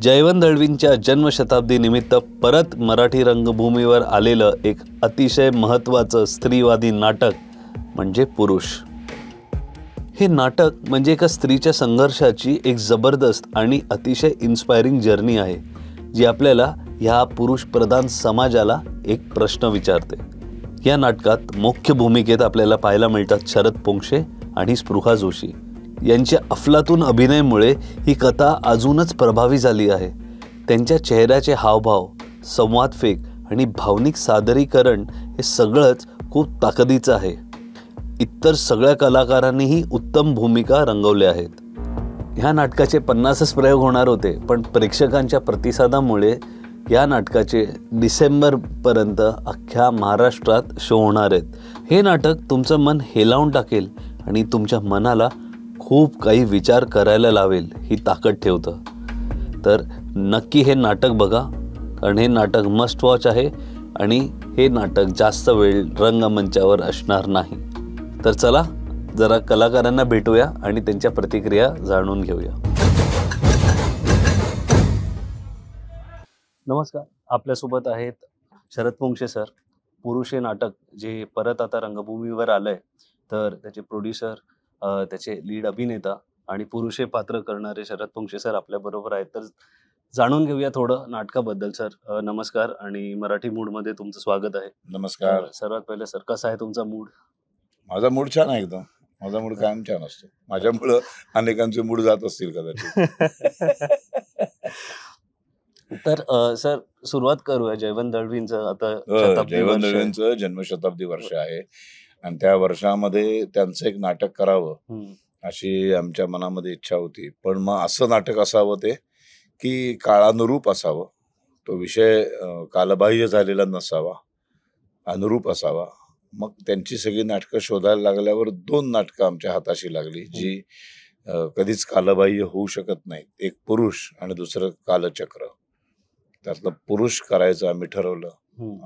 जयवंत दळवींच्या जन्मशताब्दी निमित्त परत मराठी रंगभूमीवर आलेलं एक अतिशय महत्त्वाचं स्त्रीवादी नाटक म्हणजे पुरुष. हे नाटक म्हणजे एका स्त्रीच्या संघर्षाची एक जबरदस्त आणि अतिशय इन्स्पायरिंग जर्नी आहे, जी आपल्याला ह्या पुरुष प्रधान समाजाला एक प्रश्न विचारते. या नाटकात मुख्य भूमिकेत आपल्याला पाहायला मिळतात शरद पोंक्षे आणि स्पृहा जोशी. यांच्या अफलातून अभिनयामुळे ही कथा अजूनच प्रभावी झाली आहे. त्यांच्या चेहऱ्याचे हावभाव, संवादफेक आणि भावनिक सादरीकरण हे सगळंच खूप ताकदीचं आहे. इतर सगळ्या कलाकारांनीही उत्तम भूमिका रंगवल्या आहेत. ह्या नाटकाचे 50च प्रयोग होणार होते, पण प्रेक्षकांच्या प्रतिसादामुळे या नाटकाचे डिसेंबरपर्यंत अख्ख्या महाराष्ट्रात शो होणार आहेत. हे नाटक तुमचं मन हेलावून टाकेल आणि तुमच्या मनाला खूप काही विचार करायला लावेल ही ताकद ठेवतं. तर नक्की हे नाटक बघा, कारण हे नाटक मस्ट वॉच आहे आणि हे नाटक जास्त वेळ रंगमंचावर असणार नाही. तर चला जरा कलाकारांना भेटूया आणि त्यांच्या प्रतिक्रिया जाणून घेऊया. नमस्कार, आपल्यासोबत आहेत शरद पोंक्षे सर. पुरुष हे नाटक जे परत आता रंगभूमीवर आलंय, तर त्याचे प्रोड्युसर, त्याचे लीड अभिनेता आणि पुरुष हे पात्र करणारे शरद पोंक्षे सर आपल्या बरोबर आहेत. तर जाणून घेऊया थोडं नाटकाबद्दल. सर नमस्कार आणि मराठी मूडमध्ये तुमचं स्वागत आहे. नमस्कार. सर्वात पहिले सर, कसा आहे तुमचा मूड? माझा मूड छान आहे एकदम. माझा मूड कायम छान असतो. माझ्यामुळं अनेकांचे मूड जात असतील कदाचित. तर सर सुरुवात करूया जयवंत दळवींचं. आता जयवंत दळवींचं जन्मशताब्दी वर्ष आहे आणि त्या वर्षामध्ये त्यांचं एक नाटक करावं अशी आमच्या मनामध्ये इच्छा होती. पण मग असं नाटक असावं ते की काळानुरूप असावं. तो विषय कालबाह्य झालेला नसावा, अनुरूप असावा. मग त्यांची सगळी नाटकं शोधायला लागल्यावर 2 नाटकं आमच्या हाताशी लागली, जी कधीच कालबाह्य होऊ शकत नाहीत. एक पुरुष आणि दुसरं कालचक्र. त्यातलं पुरुष करायचं आम्ही ठरवलं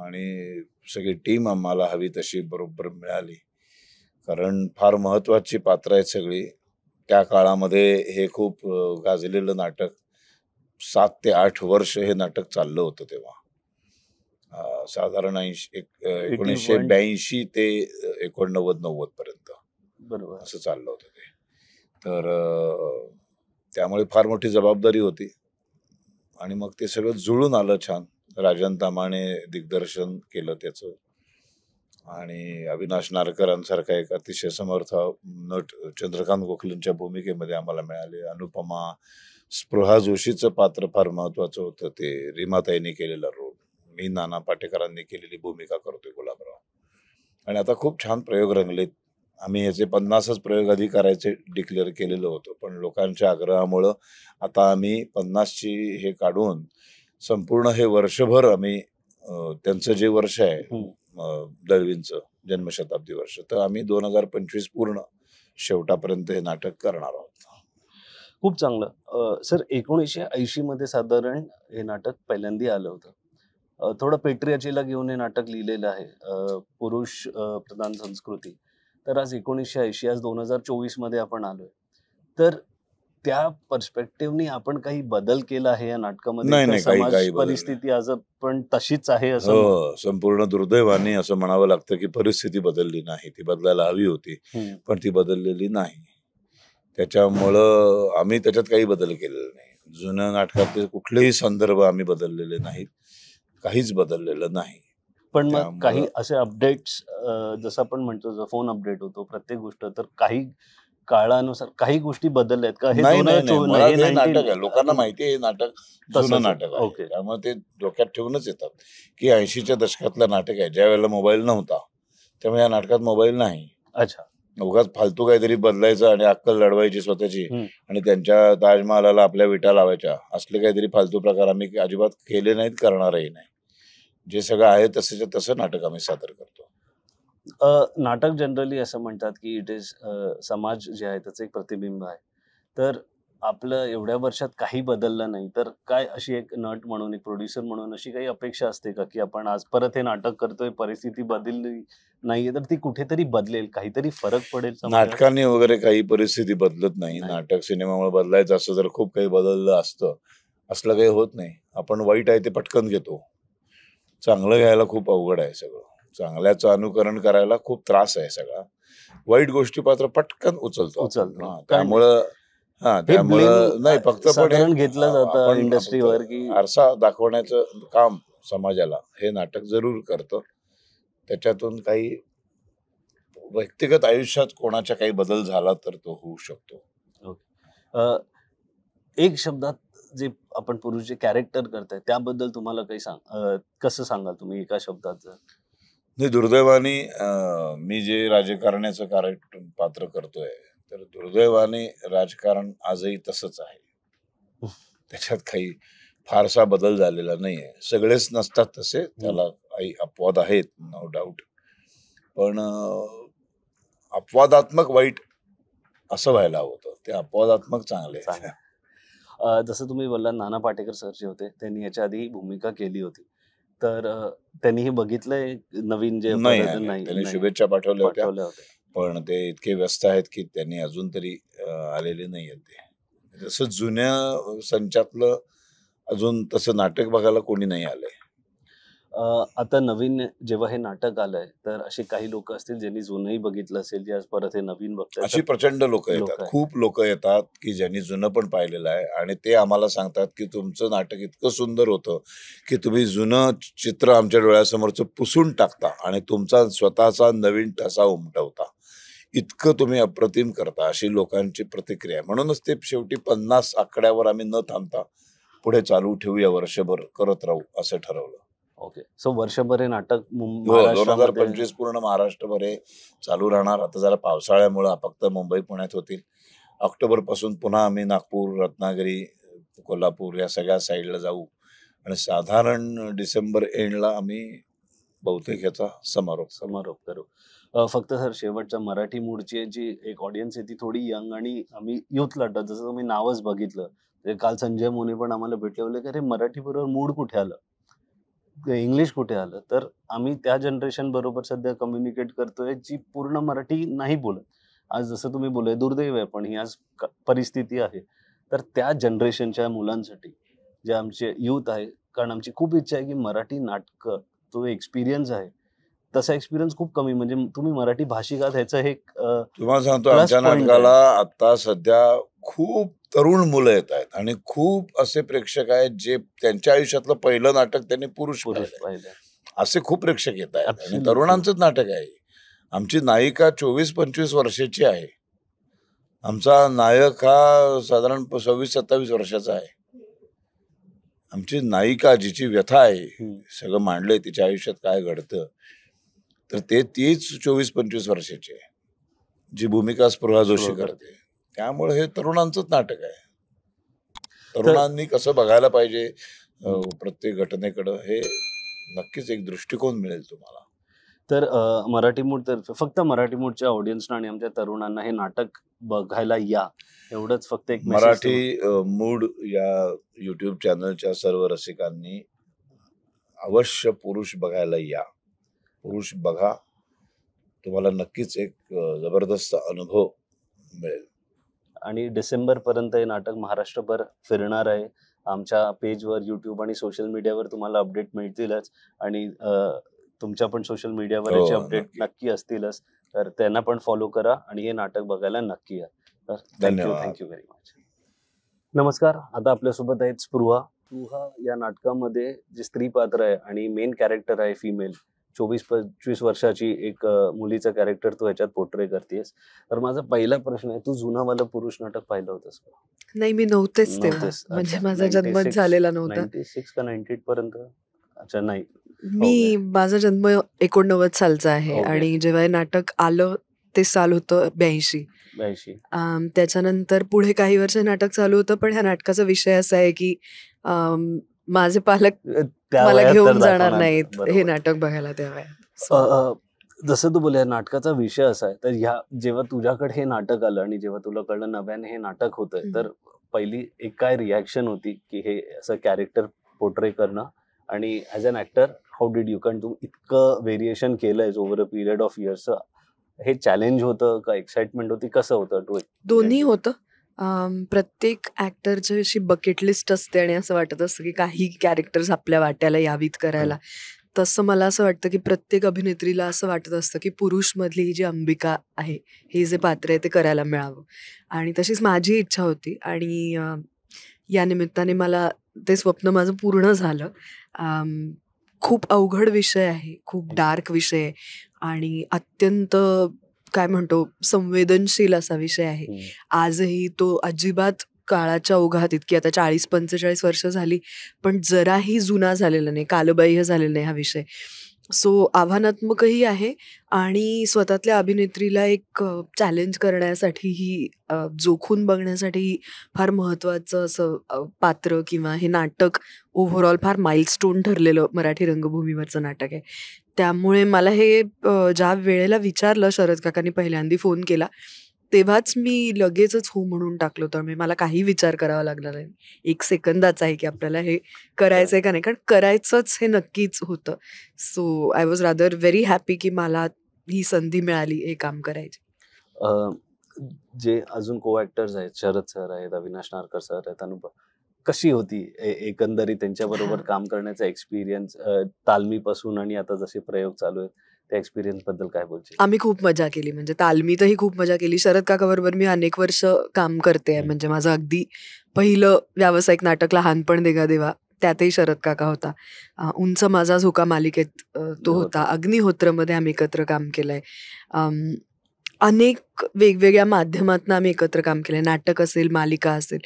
आणि सगळी टीम आम्हाला हवी तशी बरोबर मिळाली. कारण फार महत्वाची पात्र आहेत सगळी. त्या काळामध्ये हे खूप गाजलेलं नाटक. 7 ते 8 वर्ष हे नाटक चाललं होतं तेव्हा. साधारण 1982 ते 89-90 पर्यंत बरोबर असं चाललं होतं ते. तर त्यामुळे फार मोठी जबाबदारी होती आणि मग ते सगळं जुळून आलं छान. राजन तामाणे दिग्दर्शन केलं त्याचं आणि अविनाश नारकरांसारखा एक अतिशय समर्थ नट चंद्रकांत गोखलेंच्या भूमिकेमध्ये आम्हाला मिळाले. अनुपमा, स्पृहा जोशीचं पात्र फार महत्वाचं होतं. ते रीमाताईंनी केलेला रोल, मी नाना पाटेकरांनी केलेली भूमिका करतोय गुलाबराव. आणि आता खूप छान प्रयोग रंगलेत. आम्ही याचे 50च प्रयोग आधी करायचे डिक्लेअर केलेलं होतं, पण लोकांच्या आग्रहामुळं आता आम्ही 50ची हे काढून संपूर्ण हे वर्षभर आम्ही त्यांचं जे वर्ष आहे दळवींचं जन्मशताब्दी वर्ष, तर आम्ही 2025 पूर्ण शेवटापर्यंत हे नाटक करणार आहोत. खूप चांगलं. सर 1980 मध्ये साधारण हे नाटक पहिल्यांदा आलं होतं. थोडं पेट्रियार्चीला घेऊन हे नाटक लिहिलेलं आहे, पुरुष प्रधान संस्कृती. तर आज 1980, आज 2024 मध्ये आपण आलोय. तर त्या पर्स्पेक्टिव्हनी आपण काही बदल केला आहे या नाटकामध्ये? नाही, समाज परिस्थिती आज पण तशीच आहे असं? संपूर्ण दुर्दैवाने असं म्हणावं लागतं की परिस्थिती बदलली नाही. ती बदलायला हवी होती, पण ती बदललेली नाही. त्याच्यामुळं आम्ही त्याच्यात काही बदल केलेला नाही. जुन्या नाटकातले कुठलेही संदर्भ आम्ही बदललेले नाहीत, काहीच बदललेलं नाही. पण मग काही असे अपडेट्स, जसं आपण म्हणतो फोन अपडेट होतो प्रत्येक गोष्ट, तर काही काळानुसार काही गोष्टी बदलल्या आहेत का? हे नाटक आहे, लोकांना माहिती आहे हे नाटक जुनं नाटक आहे. त्यामुळे ते डोक्यात ठेवूनच येतात की 80च्या दशकातलं नाटक आहे, ज्या वेळेला मोबाईल नव्हता. त्यामुळे या नाटकात मोबाईल नाही. अच्छा, उगाच फालतू काहीतरी बदलायचं आणि अक्कल लढवायची स्वतःची आणि त्यांच्या ताजमहालाला आपल्या विटा लावायच्या, असले काहीतरी फालतू प्रकार आम्ही अजिबात केले नाहीत, करणारही नाही. जे सगळं आहे तसं नाटक आम्ही सादर करतो. नाटक जनरली असं म्हणतात की इट इज समाज जे आहे त्याचं एक प्रतिबिंब आहे. तर आपलं एवढ्या वर्षात काही बदललं नाही, तर काय अशी एक नट म्हणून, एक प्रोड्युसर म्हणून अशी काही अपेक्षा असते का की आपण आज परत हे नाटक करतोय, परिस्थिती बदलली नाहीये तर ती कुठेतरी बदलेल, काहीतरी फरक पडेल? नाटकाने वगैरे काही परिस्थिती बदलत नाही. नाटक सिनेमामुळे बदलायचं असं जर खूप काही बदललं असतं असलं काही होत नाही. आपण वाईट आहे ते पटकन घेतो, चांगलं घ्यायला खूप अवघड आहे सगळं. चांगल्याचं अनुकरण करायला खूप त्रास आहे सगळा. वाईट गोष्टी मात्र पटकन उचलतो उचलतो. त्यामुळं हे त्यामुळं नाही फक्त पण साधारण घेतलं जातं आपण इंडस्ट्रीवर की आरसा दाखवण्याचं काम समाजाला हे नाटक जरूर करतं. त्याच्यातून काही व्यक्तिगत आयुष्यात कोणाच्या काही बदल झाला तर तो होऊ शकतो. एक शब्दात जे आपण पुरुष जे कॅरेक्टर करताय त्याबद्दल तुम्हाला काही कसं सांगाल तुम्ही एका शब्दात? नाही, दुर्दैवाने मी जे राजकारण्याचं पात्र करतोय तर दुर्दैवाने राजकारण आजही तसंच आहे. त्याच्यात काही फारसा बदल झालेला नाहीये. सगळेच नसतात तसे, त्याला काही अपवाद आहेत नो डाऊट, पण अपवादात्मक वाईट असं व्हायला होतं. ते अपवादात्मक चांगले आहे. जसं तुम्ही बोलला नाना पाटेकर सर जे होते त्यांनी याच्या आधी भूमिका केली होती, तर त्यांनी हे बघितलंय नवीन जे त्यांनी शुभेच्छा पाठवल्या होत्या, पण ते इतके व्यस्त आहेत की त्यांनी अजून तरी आलेले नाही आहेत. ते जसं जुन्या संचातलं अजून तसं नाटक बघायला कोणी नाही आलंय. आता नवीन जेव्हा हे नाटक आलंय तर असे काही लोक असतील ज्यांनी जुनंही बघितलं असेल, जे आज परत हे नवीन बघतात. अशी प्रचंड लोक येतात, खूप लोक येतात की ज्यांनी जुनं पण पाहिलेलं आहे आणि ते आम्हाला सांगतात की तुमचं नाटक इतकं सुंदर होतं की तुम्ही जुनं चित्र आमच्या डोळ्यासमोरचं पुसून टाकता आणि तुमचा स्वतःचा नवीन ठसा उमटवता. इतकं तुम्ही अप्रतिम करता, अशी लोकांची प्रतिक्रिया. म्हणूनच ते शेवटी 50 आकड्यावर आम्ही न थांबता पुढे चालू ठेवूया, वर्षभर करत राहू असं ठरवलं. ओके, सो वर्षभर हे नाटक 2025 पूर्ण महाराष्ट्रभर हे चालू राहणार. आता जरा पावसाळ्यामुळे फक्त मुंबई पुण्यात होतील. ऑक्टोबर पासून पुन्हा आम्ही नागपूर, रत्नागिरी, कोल्हापूर या सगळ्या साईडला जाऊ आणि साधारण डिसेंबर एंडला आम्ही बहुतेक याचा समारोप करू. फक्त सर शेवटच्या मराठी मूडची जी एक ऑडियन्स आहे ती थोडी यंग आणि आम्ही युथ लाटतात. जसं तुम्ही नावच बघितलं, काल संजय मोने पण आम्हाला भेटले की अरे मराठी बरोबर मूड कुठे आलं, इंग्लिश कुठे आलं. तर आम्ही त्या जनरेशन बरोबर सध्या कम्युनिकेट करतोय जी पूर्ण मराठी नाही बोलत. आज जसं तुम्ही बोलले दुर्दैव आहे पण ही आज परिस्थिती आहे. तर त्या जनरेशनच्या मुलांसाठी जे आमचे युथ आहे, कारण आमची खूप इच्छा आहे की मराठी नाटक तो एक्सपिरियन्स आहे, तसा एक्सपिरियन्स खूप कमी. म्हणजे तुम्ही मराठी भाषिक आहात ह्याचं हे तुम्हाला सांगतो, आमच्या नाटकाला आता सध्या खूप तरुण मुलं येत आहेत आणि खूप असे प्रेक्षक आहेत जे त्यांच्या आयुष्यातलं पहिलं नाटक त्यांनी पुरुष पाहिलं. असे खूप प्रेक्षक येत आहेत आणि तरुणांचंच नाटक आहे. आमची नायिका 24-25 वर्षाची आहे. आमचा नायक हा साधारण 26-27 वर्षाचा आहे. आमची नायिका जिची व्यथा आहे, सगळं मांडलंय तिच्या आयुष्यात काय घडतं, तर तीच 24-25 वर्षाची आहे, जी भूमिका स्पृहा जोशी करते. त्यामुळे हे तरुणांचंच नाटक आहे. तरुणांनी कसं बघायला पाहिजे प्रत्येक घटनेकडं, हे नक्कीच एक दृष्टिकोन मिळेल तुम्हाला. तर मराठी मूड तर फक्त मराठी मूडच्या ऑडियन्सना आणि आमच्या तरुणांना हे नाटक बघायला या, एवढंच फक्त एक मराठी मूड या YouTube चॅनलच्या सर्व रसिकांनी अवश्य पुरुष बघायला या. पुरुष बघा, तुम्हाला नक्कीच एक जबरदस्त अनुभव मिळेल. आणि डिसेंबर पर्यंत हे नाटक महाराष्ट्रभर फिरणार आहे. आमच्या पेजवर, YouTube आणि सोशल मीडियावर तुम्हाला अपडेट मिळतीलच आणि तुमच्या पण सोशल मीडियावर याचे अपडेट नक्की असतीलच. तर त्यांना पण फॉलो करा आणि हे नाटक बघायला नक्की या. तर थँक्यू व्हेरी मच. नमस्कार, आता आपल्यासोबत आहेत स्पृहा. स्पृहा या नाटकामध्ये जे स्त्री पात्र आहे आणि मेन कॅरेक्टर आहे फिमेल, 24-25 वर्षाची एक मुलीचं कॅरेक्टर तू ह्याच्यात पोर्ट्रे करतेस. तर माझा पहिला प्रश्न आहे, तू जुनावालं पुरुष नाटक पाहिलं होतंस का? नाही, मी नव्हतेच तेव्हा, म्हणजे माझा जन्मच झालेला नव्हता. 96 का 98 पर्यंत? अच्छा, नाही, माझा जन्म 89 सालचा आहे आणि जेव्हा हे नाटक आलं ते साल होतं 82. त्याच्यानंतर पुढे काही वर्ष नाटक चालू होतं, पण ह्या नाटकाचा विषय असा आहे की माझे पालक मला घेऊन जाणार नाहीत हे नाटक बघायला तेव्हा. जसं तू बोलला नाटकाचा विषय असा आहे, तर जेव्हा तुझ्याकडे हे नाटक आलं आणि जेव्हा तुला कळलं नव्याने हे नाटक होतंय, तर पहिली एक काय रिॲक्शन होती की हे असं कॅरेक्टर पोर्ट्रे करणं, आणि as an actor how did you, कारण तू इतकं व्हेरिएशन केलंय over a period of years, हे चॅलेंज होतं का एक्साइटमेंट होती, कसं होतं? दोन्ही होतं. प्रत्येक ॲक्टरची अशी बकेट लिस्ट असते आणि असं वाटत असतं की काही कॅरेक्टर्स आपल्या वाट्याला यावीत करायला. तसं मला असं वाटतं की प्रत्येक अभिनेत्रीला असं वाटत असतं की पुरुषमधली ही जी अंबिका आहे, हे जे पात्र आहे ते करायला मिळावं. आणि तशीच माझी इच्छा होती आणि या निमित्ताने मला ते स्वप्न माझं पूर्ण झालं. खूप अवघड विषय आहे, खूप डार्क विषय आहे आणि अत्यंत काय म्हणतो संवेदनशील असा विषय आहे. आजही तो अजिबात काळाच्या ओघात इतकी आता 40-45 वर्ष झाली पण जराही जुना झालेला नाही, कालबाह्य झालेला नाही हा विषय. सो आव्हानात्मकही आहे आणि स्वतःतल्या अभिनेत्रीला एक चॅलेंज करण्यासाठीही जोखून बघण्यासाठी फार महत्त्वाचं असं पात्र किंवा हे नाटक ओव्हरऑल फार माइलस्टोन ठरलेलं मराठी रंगभूमीवरचं नाटक आहे. त्यामुळे मला हे ज्या वेळेला विचारलं शरद काकांनी पहिल्यांदा फोन केला तेव्हाच मी लगेचच हो म्हणून टाकलं होतं. म्हणजे मला काही विचार करावा लागला नाही. 1 सेकंदाचा आहे की आपल्याला हे करायचंय का नाही, कारण करायचंच हे नक्कीच होतं. So I was rather very happy की मला ही संधी मिळाली हे काम करायची. जे अजून को ऍक्टर्स आहेत, शरद सर आहेत, अविनाश नारकर सर आहेत, अनुभव कशी होती एकंदरीत त्यांच्याबरोबर काम करण्याचा एक्सपिरियन्स, तालमीपासून आणि आता जसे प्रयोग चालू आहेत त्या एक्सपिरियन्स बद्दल काय बोलशील? आम्ही खूप मजा केली, म्हणजे तालमीतही खूप मजा केली. शरद काका बरोबर मी अनेक वर्ष काम करते. म्हणजे माझं अगदी पहिलं व्यावसायिक नाटक लहानपण देगा देवा, त्यातही शरद काका होता. उंच माझा झोका मालिकेत तो होता. अग्निहोत्रमध्ये आम्ही एकत्र काम केलंय. अनेक वेगवेगळ्या माध्यमातून आम्ही एकत्र काम केलंय. नाटक असेल, मालिका असेल.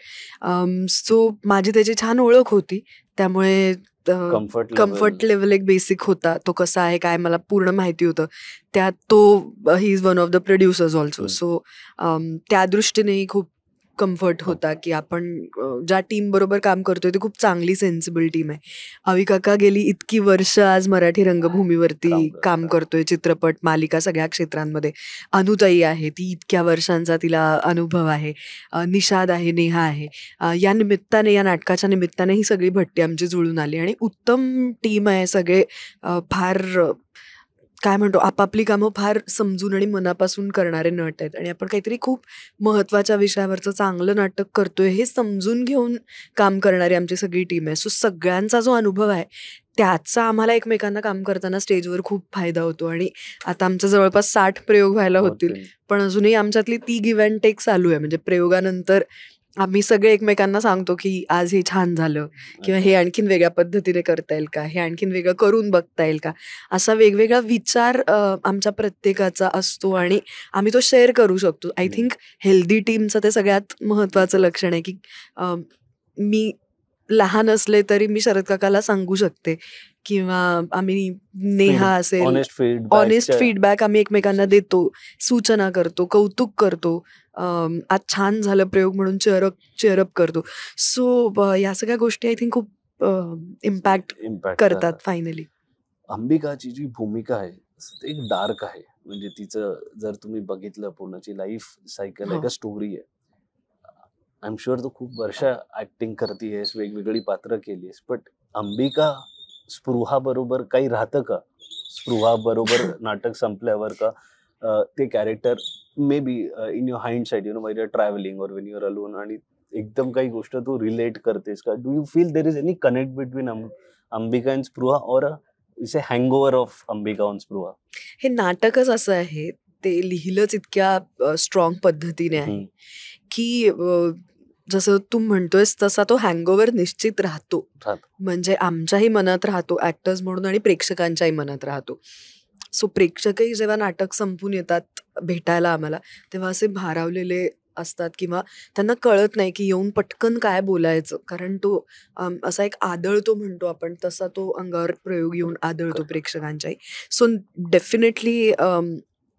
सो माझी त्याची छान ओळख होती. त्यामुळे कम्फर्ट लेवल एक बेसिक होता. तो कसा आहे काय मला पूर्ण माहिती होतं. त्यात तो he is one of the producers also. So त्या दृष्टीनेही खूप कम्फर्ट होता की आपण ज्या टीम बरोबर काम करतोय ती खूप चांगली सेन्सिबल टीम आहे. अवी काका गेली इतकी वर्ष आज मराठी रंगभूमीवरती काम करतोय, चित्रपट, मालिका सगळ्या क्षेत्रांमध्ये. अनुताई आहे, ती इतक्या वर्षांचा तिला अनुभव आहे. निषाद आहे, नेहा आहे. या निमित्ताने, या नाटकाच्या निमित्ताने ही सगळी भट्टी आमची जुळून आली आणि उत्तम टीम आहे. सगळे फार काय म्हणतो आपापली कामं फार समजून आणि मनापासून करणारे नट आहेत आणि आपण काहीतरी खूप महत्त्वाच्या विषयावरचं चांगलं नाटक करतोय हे समजून घेऊन काम करणारी आमची सगळी टीम आहे. सो सगळ्यांचा जो अनुभव आहे त्याचा आम्हाला एकमेकांना काम करताना स्टेजवर खूप फायदा होतो. आणि आता आमचं जवळपास 60 प्रयोग व्हायला होतील, पण अजूनही आमच्यातली ती गिव्ह अँड टेक चालू आहे. म्हणजे प्रयोगानंतर आम्ही सगळे एकमेकांना सांगतो की आज हे छान झालं किंवा हे आणखीन वेगळ्या पद्धतीने करता येईल का, हे आणखीन वेगळं करून बघता येईल का, असा वेगवेगळा विचार आमच्या प्रत्येकाचा असतो आणि आम्ही तो शेअर करू शकतो. आय थिंक हेल्दी टीमचं ते सगळ्यात महत्त्वाचं लक्षण आहे की मी लहान असले तरी मी शरद काकाला सांगू शकते किंवा आम्ही नेहा असेल ऑनेस्ट फीडबॅक आम्ही एकमेकांना देतो, सूचना करतो, कौतुक करतो, आज छान झालं प्रयोग म्हणून चेअरअप करतो. सो या सगळ्या गोष्टी आय थिंक खूप इम्पॅक्ट करतात फायनली. अंबिकाची जी भूमिका आहे एक डार्क आहे. म्हणजे तिचं जर तुम्ही बघितलं पूर्णची लाईफ सायकल एक स्टोरी आहे. आय एम शुअर तू खूप वर्ष ऍक्टिंग करतेस, वेगवेगळी पात्र केलीस, बट अंबिका स्पृहा बरोबर काही राहतं का? स्पृहा बरोबर नाटक संपल्यावर का ते character may be in your hindsight when you are travelling or when you are alone आणि एकदम काही गोष्ट तू रिलेट करतेस का? Do you feel there is any connect between Ambika and Spruha or it's a hangover of Ambika on Spruha? हे नाटकच असं आहे, ते लिहिलंच इतक्या स्ट्रॉंग पद्धतीने आहे की जसं तू म्हणतोयस तसा तो हँगओव्हर निश्चित राहतो. म्हणजे आमच्याही मनात राहतो ऍक्टर्स म्हणून आणि प्रेक्षकांच्याही मनात राहतो. सो प्रेक्षकही जेव्हा नाटक संपून येतात भेटायला आम्हाला तेव्हा असे भारावलेले असतात किंवा त्यांना कळत नाही की येऊन पटकन काय बोलायचं, कारण तो असा एक आदळतो म्हणतो आपण, तसा तो अंगावर प्रयोग येऊन आदळतो प्रेक्षकांच्याही. सो डेफिनेटली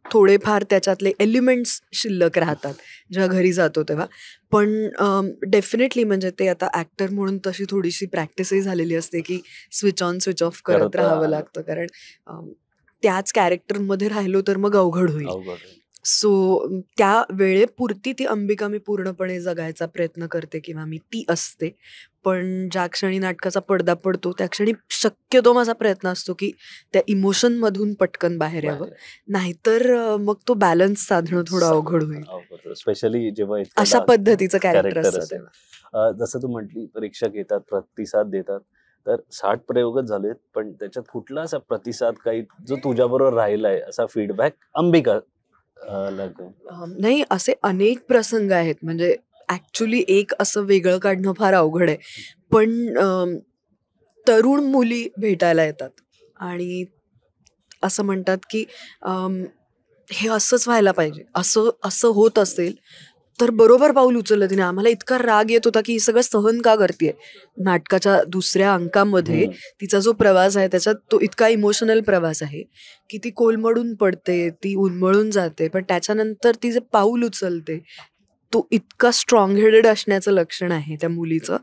थोडेफार त्याच्यातले एलिमेंट्स शिल्लक राहतात जेव्हा घरी जातो तेव्हा. पण डेफिनेटली म्हणजे ते आता ऍक्टर म्हणून तशी थोडीशी प्रॅक्टिसही झालेली असते की स्विच ऑन स्विच ऑफ करत राहावं लागतं, कारण त्याच कॅरेक्टरमध्ये राहिलो तर मग अवघड होईल. सो त्या वेळेपुरती ती अंबिका मी पूर्णपणे जगायचा प्रयत्न करते किंवा मी ती असते. पण ज्या क्षणी नाटकाचा पडदा पडतो त्या क्षणी शक्यतो माझा प्रयत्न असतो की त्या इमोशन मधून पटकन बाहेर यावं, नाहीतर मग तो बॅलन्स साधणं थोडं अवघड होईल, स्पेशली जेव्हा अशा पद्धतीचं कॅरेक्टर असतं. जसं तू म्हटली प्रेक्षक येतात, प्रतिसाद देतात, तर 60 प्रयोगच झालेत, पण त्याच्यात कुठला असा प्रतिसाद काही जो तुझ्याबरोबर राहिलाय असा फीडबॅक अंबिका नाही, असे अनेक प्रसंग आहेत. म्हणजे ऍक्च्युली एक असं वेगळं काढणं फार अवघड आहे, पण तरुण मुली भेटायला येतात आणि असं म्हणतात की हे असंच व्हायला पाहिजे, असं असं होत असेल तर बरोबर पाऊल उचललं तिने. आम्हाला इतका राग येत होता की ही सगळं सहन का करतेय. नाटकाच्या दुसऱ्या अंकामध्ये तिचा जो प्रवास आहे त्याच्यात तो इतका इमोशनल प्रवास आहे की ती कोलमडून पडते, ती उन्मळून जाते, पण त्याच्यानंतर ती जे पाऊल उचलते तो इतका स्ट्रॉंग हेडेड असण्याचं लक्षण आहे त्या मुलीचं.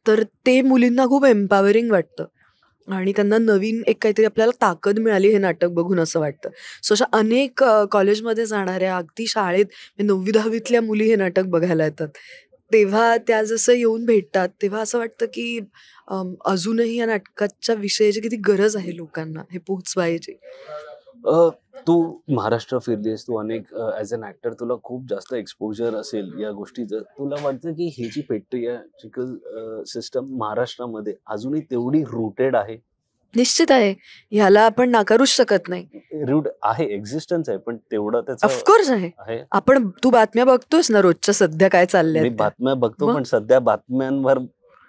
तर ते मुलींना खूप एम्पॉवरिंग वाटतं आणि त्यांना नवीन एक काहीतरी आपल्याला ताकद मिळाली हे नाटक बघून असं वाटतं. सो अशा अनेक कॉलेजमध्ये जाणाऱ्या, अगदी शाळेत 9वी-10वीतल्या मुली हे नाटक बघायला येतात. तेव्हा त्या जसं येऊन भेटतात तेव्हा असं वाटतं की अजूनही या नाटकाच्या विषयाची किती गरज आहे लोकांना हे पोहोचवायची. तू महाराष्ट्र फिरलीस, तू अनेक ॲज अन ॲक्टर तुला खूप जास्त एक्सपोजर असेल या गोष्टीचं. तुला वाटतं की ही जी पेट्रियार्चिकल सिस्टम महाराष्ट्रामध्ये अजूनही तेवढी रूटेड आहे? निश्चित आहे, ह्याला आपण नाकारूच शकत नाही. रूट आहे, एक्झिस्टन्स आहे, पण तेवढं त्याचं ऑफकोर्स आहे. आपण तू बातम्या बघतोस ना रोजच्या सध्या काय चाललंय? मी बातम्या बघतो, पण सध्या बातम्यांवर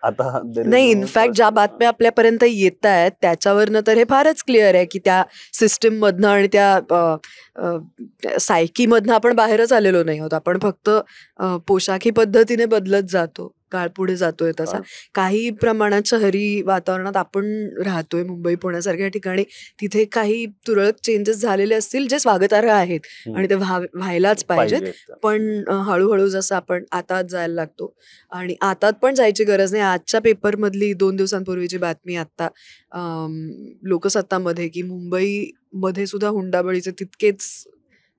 आता नाही, इनफॅक्ट ज्या बातम्या आपल्यापर्यंत येत आहेत त्याच्यावरनं तर हे फारच क्लिअर आहे की त्या सिस्टीम मधनं आणि त्या सायकीमधनं आपण बाहेरच आलेलो नाही आहोत. आपण फक्त पोशाखी पद्धतीने बदलत जातो, काळ पुढे जातोय तसा. काही प्रमाणात शहरी वातावरणात आपण राहतोय, मुंबई पुण्यासारख्या ठिकाणी. तिथे काही तुरळक चेंजेस झालेले असतील जे स्वागतार्ह आहेत आणि ते व्हायलाच पाहिजेत. पण हळूहळू जसं आपण आतात जायला लागतो आणि आतात पण जायची गरज नाही. आजच्या पेपरमधली 2 दिवसांपूर्वीची बातमी आता लोकसत्तामध्ये की मुंबईमध्ये सुद्धा हुंडाबळीचे तितकेच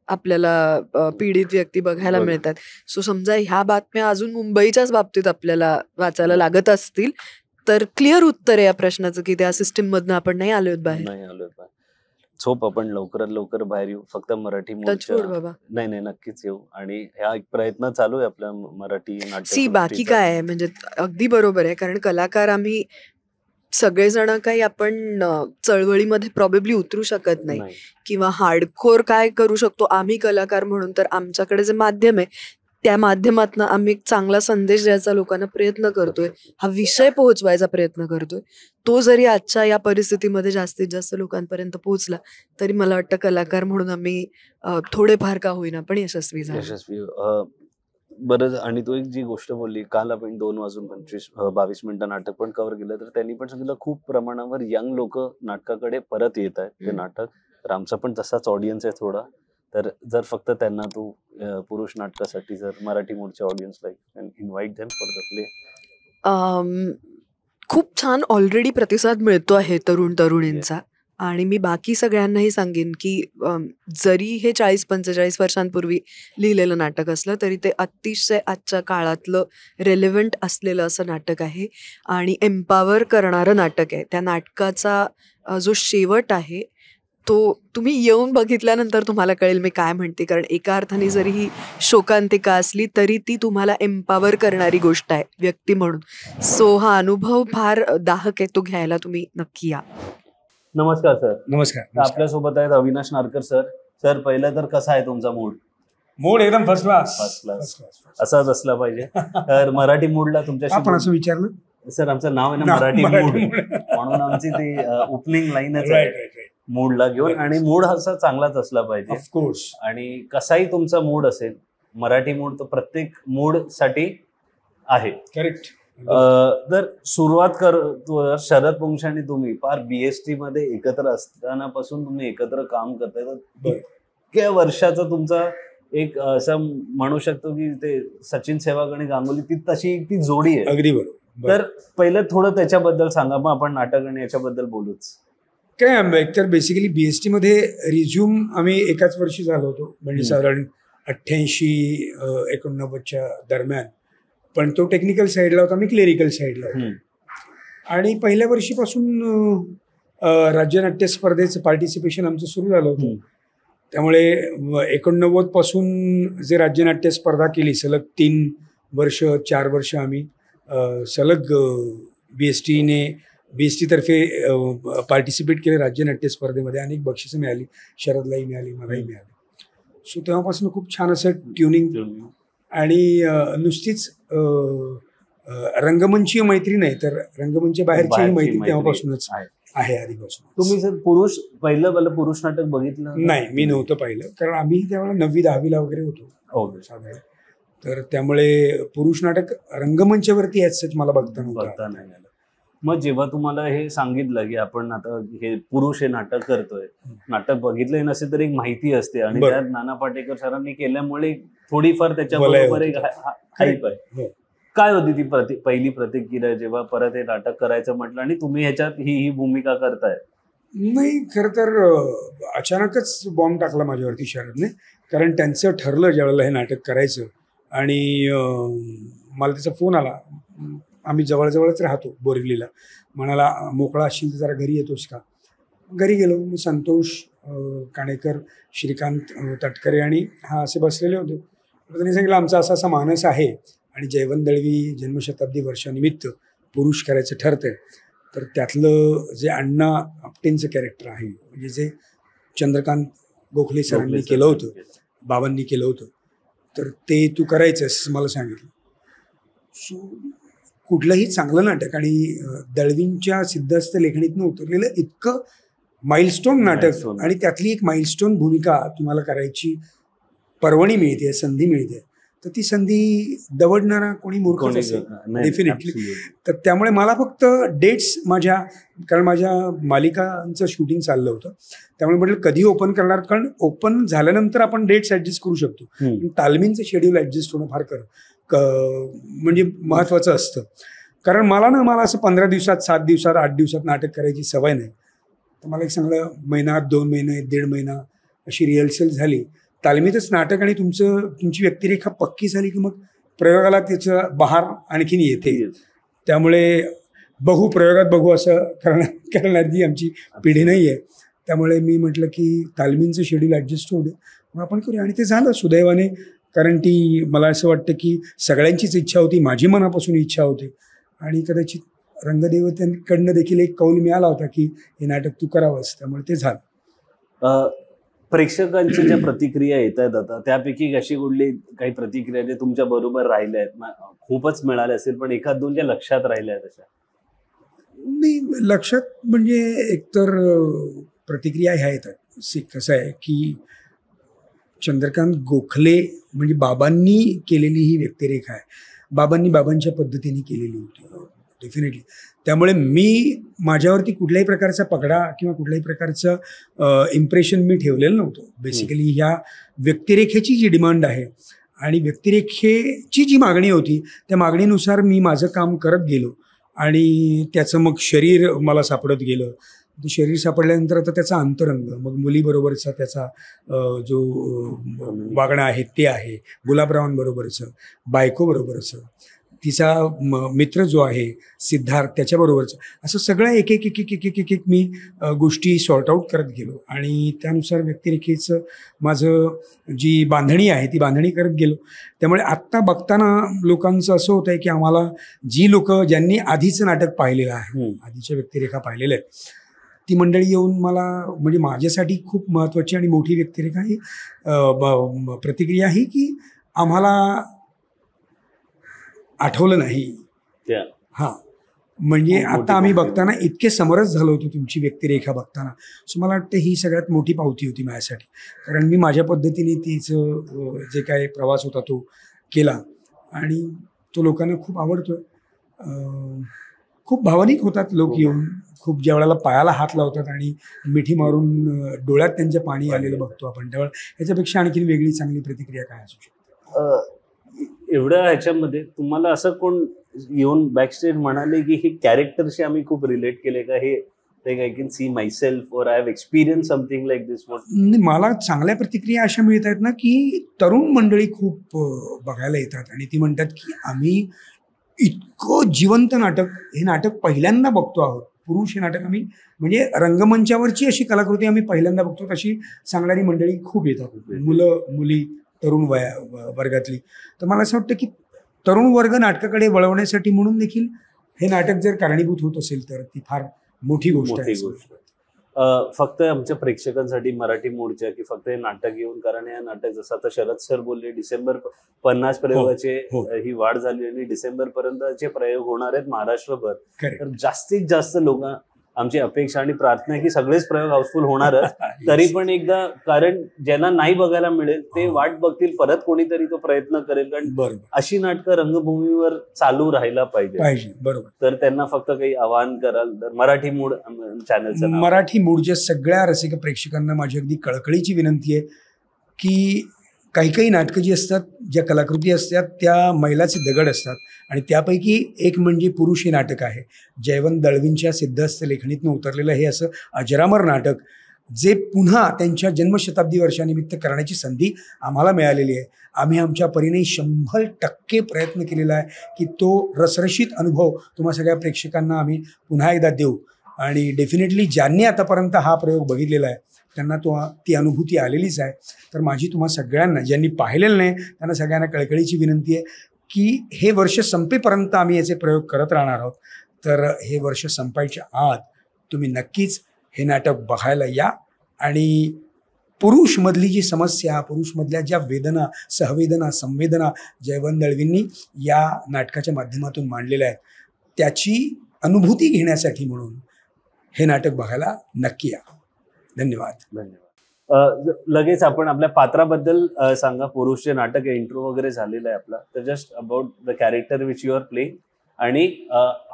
आपल्याला पीडित व्यक्ती बघायला मिळतात. सो समजा ह्या बातम्या अजून मुंबईच्याच बाबतीत आपल्याला वाचायला लागत असतील तर क्लिअर उत्तर आहे या प्रश्नाचं की त्या सिस्टीम मधनं आपण नाही आलोय बाहेर. झोप आपण लवकरात लवकर बाहेर येऊ. फक्त मराठी बाबा नाही नक्कीच येऊ आणि हा एक प्रयत्न चालू आहे आपल्या मराठी नाट्य. बाकी काय आहे म्हणजे अगदी बरोबर आहे, कारण कलाकार आम्ही सगळेजण काही आपण चळवळीमध्ये प्रॉबेबली उतरू शकत नाही किंवा हार्डकोर काय करू शकतो आम्ही कलाकार म्हणून. तर आमच्याकडे जे माध्यम आहे त्या माध्यमातून आम्ही एक चांगला संदेश द्यायचा लोकांना प्रयत्न करतोय, हा विषय पोहोचवायचा प्रयत्न करतोय. तो जरी आजच्या या परिस्थितीमध्ये जास्तीत जास्त लोकांपर्यंत पोहोचला तरी मला वाटतं कलाकार म्हणून आम्ही थोडेफार का होईना पण यशस्वी. बरं, आणि तो एक जी गोष्ट बोलली, काल आपण 2:22 नाटक पण कव्हर केलं, तर त्यांनी पण सांगितलं खूप प्रमाणावर यंग लोक नाटकाकडे परत येत आहेत ते नाटक. तर आमचा पण तसाच ऑडियन्स आहे थोडा. तर जर फक्त त्यांना तू पुरुष नाटकासाठी जर मराठी मूळच्या ऑडियन्सला invite them for the play. खूप छान ऑलरेडी प्रतिसाद मिळतो आहे तरुणींचा आणि मी बाकी सगळ्यांनाही सांगेन की जरी हे 40-45 वर्षांपूर्वी लिहिलेलं नाटक असलं तरी ते अतिशय आजच्या काळातलं रेलेव्हंट असलेलं असं नाटक आहे आणि एम्पॉवर करणारं नाटक आहे. त्या नाटकाचा जो शेवट आहे तो तुम्ही येऊन बघितल्यानंतर तुम्हाला कळेल मी काय म्हणते. कारण एका अर्थाने जरी ही शोकांतिका असली तरी ती तुम्हाला एम्पॉवर करणारी गोष्ट आहे व्यक्ती म्हणून. सो हा अनुभव फार दाहक आहे, तो घ्यायला तुम्ही नक्की या. नमस्कार सर. नमस्कार. आपल्यासोबत आहेत अविनाश नारकर सर. सर, पहिलं तर कसा आहे तुमचा मूड? एकदम फर्स्ट क्लास. असाच असला पाहिजे. तर मराठी मूडला तुमच्याशी आपण असं विचारलं सर, आमचं नाव आहे ना मराठी मूड, म्हणून आमची ती ओपनिंग लाईनच आहे मूडला घेऊन. आणि मूड हा चांगलाच असला पाहिजे ऑफकोर्स. आणि कसाही तुमचा मूड असेल, मराठी मूड तो प्रत्येक मूड साठी आहे. करेक्ट. तर सुरुवात करतो शरद पुंछ आणि तुम्ही फार बीएसटी मध्ये एकत्र असताना पासून तुम्ही एकत्र काम करताय. तर इतक्या वर्षाचा तुमचा एक असं म्हणू शकतो की ते सचिन सेहवाग आणि गांगुली तशी ती जोडी आहे. अगदी बरोबर. तर पहिलं थोडं त्याच्याबद्दल सांगा, मग आपण नाटक आणि याच्याबद्दल बोलूच. काय एकतर बेसिकली बीएसटी मध्ये रिझ्यूम आम्ही एकाच वर्षी झालो होतो, म्हणजे साधारण 88-89 दरम्यान. पण तो टेक्निकल साईडला होता, मी क्लेरिकल साईडला होतो. आणि पहिल्या वर्षीपासून राज्यनाट्य स्पर्धेचं पार्टिसिपेशन आमचं सुरू झालं होतं. त्यामुळे 89 पासून जे राज्यनाट्य स्पर्धा केली सलग 3 वर्ष 4 वर्ष आम्ही सलग BST तर्फे पार्टिसिपेट केले राज्यनाट्य स्पर्धेमध्ये. अनेक बक्षिसं मिळाली, शरदलाही मिळाली, मलाही मिळाली. सो तेव्हापासून खूप छान असं ट्युनिंग आणि नुसतीच रंगमंचीय मैत्री नाही तर रंगमंच बाहेरची मैत्री तेव्हापासूनच आहे आधीपासून. तुम्ही सर पुरुष नाटक बघितलं? नाही, मी नव्हतं पाहिलं, कारण आम्ही त्यावेळेला 9वी-10वीला वगैरे होतो साधारण. तर त्यामुळे पुरुष नाटक रंगमंचावरती ॲज मला बघता नाही आलं. मग जेव्हा तुम्हाला हे सांगितलं की आपण आता हे पुरुष हे नाटक करतोय, नाटक बघितलंही नसेल तर एक माहिती असते आणि त्यात नाना पाटेकर सरांनी केल्यामुळे थोडीफार त्याच्याबरोबर एक हाईप आहे. काय होती ती पहिली प्रतिक्रिया जेव्हा परत हे नाटक करायचं म्हटलं आणि तुम्ही ह्याच्यात ही भूमिका करताय? नाही, खरं तर अचानकच बॉम्ब टाकला माझ्यावरती शरदने, कारण त्यांचं ठरलं ज्यावेळेला हे नाटक करायचं आणि मला त्याचा फोन आला. आम्ही जवळजवळच राहतो बोरिवलीला. म्हणाला मोकळा असशील तर जरा घरी येतोस का? घरी गेलो. मी संतोष काणेकर, श्रीकांत तटकरे आणि असे बसलेले होते. त्यांनी सांगितलं आमचा असा असा मानस आहे आणि जयवंत दळवी जन्मशताब्दी वर्षानिमित्त पुरुष करायचं ठरतंय. तर त्यातलं जे अण्णा आपटेंचं कॅरेक्टर आहे, म्हणजे जे चंद्रकांत गोखले सरांनी केलं होतं, बाबांनी केलं होतं, तर ते तू करायचंस मला सांगितलं. सो कुठलंही चांगलं नाटक आणि दळवींच्या सिद्धहस्त लेखणीतनं उतरलेलं इतकं माइलस्टोन नाटक आणि त्यातली एक माइलस्टोन भूमिका तुम्हाला करायची परवणी मिळते, संधी मिळते, तर ती संधी दवडणारा कोणी मूर्खच असेल डेफिनेटली. तर त्यामुळे मला फक्त डेट्स कारण माझ्या मालिकांचं शूटिंग चाललं होतं, त्यामुळे म्हटलं कधी ओपन करणार, कारण ओपन झाल्यानंतर आपण डेट्स ॲडजस्ट करू शकतो, पण तालमींचं शेड्यूल ॲडजस्ट होणं फार म्हणजे महत्त्वाचं असतं. कारण मला असं 15 दिवसात, 7 दिवसात, 8 दिवसात नाटक करायची सवय नाही. तर मला एक चांगलं महिना, 2 महिने, 1.5 महिना अशी रिहर्सल झाली. तालमीतच नाटक आणि तुमची व्यक्तिरेखा पक्की झाली की मग प्रयोगाला त्याचं बहार आणखीन येते. त्यामुळे प्रयोगात बघू असं करण्याची आमची पिढी नाही आहे. त्यामुळे मी म्हटलं की तालमींचं शेड्यूल ॲडजस्ट होऊ दे, मग आपण करूया. आणि ते झालं सुदैवाने, कारण ती मला असं वाटतं की सगळ्यांचीच इच्छा होती, माझी मनापासून इच्छा होती आणि कदाचित रंगदेवतांकडनं देखील एक कौल मिळाला होता की हे नाटक तू करावंस, त्यामुळे ते झालं. प्रेक्षकांच्या ज्या प्रतिक्रिया येत आहेत आता, त्यापैकी अशी कुठली काही प्रतिक्रिया जे तुमच्या बरोबर राहिल्या आहेत? खूपच मिळाल्या असेल, पण 1-2 ज्या लक्षात राहिल्या आहेत अशा? नाही, लक्षात म्हणजे एकतर प्रतिक्रिया ह्या येतात. कसं आहे की चंद्रकांत गोखले म्हणजे बाबांनी केलेली ही व्यक्तिरेखा आहे, बाबांच्या पद्धतीने केलेली होती डेफिनेटली. त्यामुळे मी माझ्यावरती कुठल्याही प्रकारचा पगडा किंवा कुठल्याही प्रकारचं इम्प्रेशन मी ठेवलेलं नव्हतं. बेसिकली ह्या व्यक्तिरेखेची जी डिमांड आहे आणि व्यक्तिरेखेची जी मागणी होती, त्या मागणीनुसार मी माझं काम करत गेलो आणि त्याचं मग शरीर मला सापडत गेलं. ते शरीर सापडल्यानंतर आता त्याचा अंतरंग, मग मुलीबरोबरचा त्याचा जो वागणं आहे ते आहे, गुलाबरावांबरोबरचं, बायकोबरोबरचं, तिचा मित्र जो आहे सिद्धार्थ त्याच्याबरोबरचं, असं सगळं एक एक मी गोष्टी सॉर्ट आऊट करत गेलो आणि त्यानुसार व्यक्तिरेखेचं माझं जी बांधणी आहे ती बांधणी करत गेलो. त्यामुळे आत्ता बघताना लोकांचं असं होतं आहे की आम्हाला जी ज्यांनी आधीचं नाटक पाहिलेलं आहे, आधीच्या व्यक्तिरेखा पाहिलेल्या आहेत, ती मंडळी येऊन मला, म्हणजे माझ्यासाठी खूप महत्त्वाची आणि मोठी व्यक्तिरेखा ही प्रतिक्रिया ही की आम्हाला आठवलं नाही. हां, म्हणजे आता आम्ही बघताना इतके समरस झालो होतो तुमची व्यक्तिरेखा बघताना. सो मला वाटतं ही सगळ्यात मोठी पावती होती माझ्यासाठी, कारण मी माझ्या पद्धतीने तिचं जे काय प्रवास होता तो केला आणि तो लोकांना खूप आवडतोय. खूप भावनिक होतात लोक येऊन, खूप ज्या वेळेला पायाला हात लावतात आणि मिठी मारून डोळ्यात त्यांच्या पाणी आलेलं बघतो आपण, त्यावेळेला ह्याच्यापेक्षा आणखी वेगळी चांगली प्रतिक्रिया काय असू शकते? एवढ्या ह्याच्यामध्ये तुम्हाला असं कोण येऊन बॅकस्टेज म्हणाले की हे कॅरेक्टरशी आम्ही खूप रिलेट केले का, हे like I can see myself or I have experienced something like this? मला चांगल्या प्रतिक्रिया अशा मिळत आहेत ना की तरुण मंडळी खूप बघायला येतात आणि ती म्हणतात की आम्ही इतकं जिवंत नाटक, हे नाटक पहिल्यांदा बघतो आहोत. पुरुष हे नाटक आम्ही म्हणजे रंगमंचावरची अशी कलाकृती आम्ही पहिल्यांदा बघतो, अशी सांगणारी मंडळी खूप येतात, मुलं मुली तरुण वर्गातली. तर मला असं वाटतं की तरुण वर्ग नाटकाकडे वळवण्यासाठी म्हणून देखील हे नाटक जर कारणीभूत होत असेल तर ती फार मोठी गोष्ट आहे. फक्त आमच्या प्रेक्षकांसाठी मराठी मूळच्या की फक्त हे नाटक घेऊन, कारण हे नाटक जसं आता शरद सर बोलले डिसेंबर 50 प्रयोगाचे ही वाढ झाली आणि डिसेंबर पर्यंतचे प्रयोग होणार आहेत महाराष्ट्रभर. तर जास्तीत जास्त लोक, आमची अपेक्षा आणि प्रार्थना आहे की सगळेच प्रयोग हाऊसफुल होणारच. तरी पण एकदा, कारण ज्यांना नाही बघायला मिळेल ते वाट बघतील, परत कोणीतरी तो प्रयत्न करेल, कारण अशी नाटकं रंगभूमीवर चालू राहायला पाहिजे. बरोबर. तर त्यांना फक्त काही आवाहन कराल तर मराठी मूड चॅनलचं, मराठी मूडच्या सगळ्या रसिक प्रेक्षकांना माझी अगदी कळकळीची विनंती आहे की काही काही नाटकं जी असतात, ज्या कलाकृती असतात त्या मैलाचे दगड असतात आणि त्यापैकी एक म्हणजे पुरुष हे नाटक आहे. जयवंत दळवींच्या सिद्धहस्त लेखणीतनं उतरलेलं हे असं अजरामर नाटक, जे पुन्हा त्यांच्या जन्मशताब्दी वर्षानिमित्त करण्याची संधी आम्हाला मिळालेली आहे. आम्ही आमच्या परीने 100% प्रयत्न केलेला आहे की तो रसरशीत अनुभव तुम्हा सगळ्या प्रेक्षकांना आम्ही पुन्हा एकदा देऊ. आणि डेफिनेटली ज्यांनी आतापर्यंत हा प्रयोग बघितलेला आहे त्यांना ती अनुभूती आलेलीच आहे. तर माझी तुम्हा सगळ्यांना, ज्यांनी पाहिलेलं नाही त्यांना सगळ्यांना कळकळीची विनंती आहे की हे वर्ष संपेपर्यंत आम्ही याचे प्रयोग करत राहणार आहोत. तर हे वर्ष संपायच्या आत तुम्ही नक्कीच हे नाटक बघायला या आणि पुरुषमधली जी समस्या, पुरुषमधल्या ज्या वेदना, सहवेदना, संवेदना जयवंत दळवींनी या नाटकाच्या माध्यमातून मांडलेल्या आहेत, त्याची अनुभूती घेण्यासाठी म्हणून हे नाटक बघायला नक्की या. धन्यवाद. लगेच आपण आपल्या पात्राबद्दल सांगा. पुरुषचे नाटक इंट्रो वगैरे झालेलं आहे आपला, तर just about the character which you are playing आणि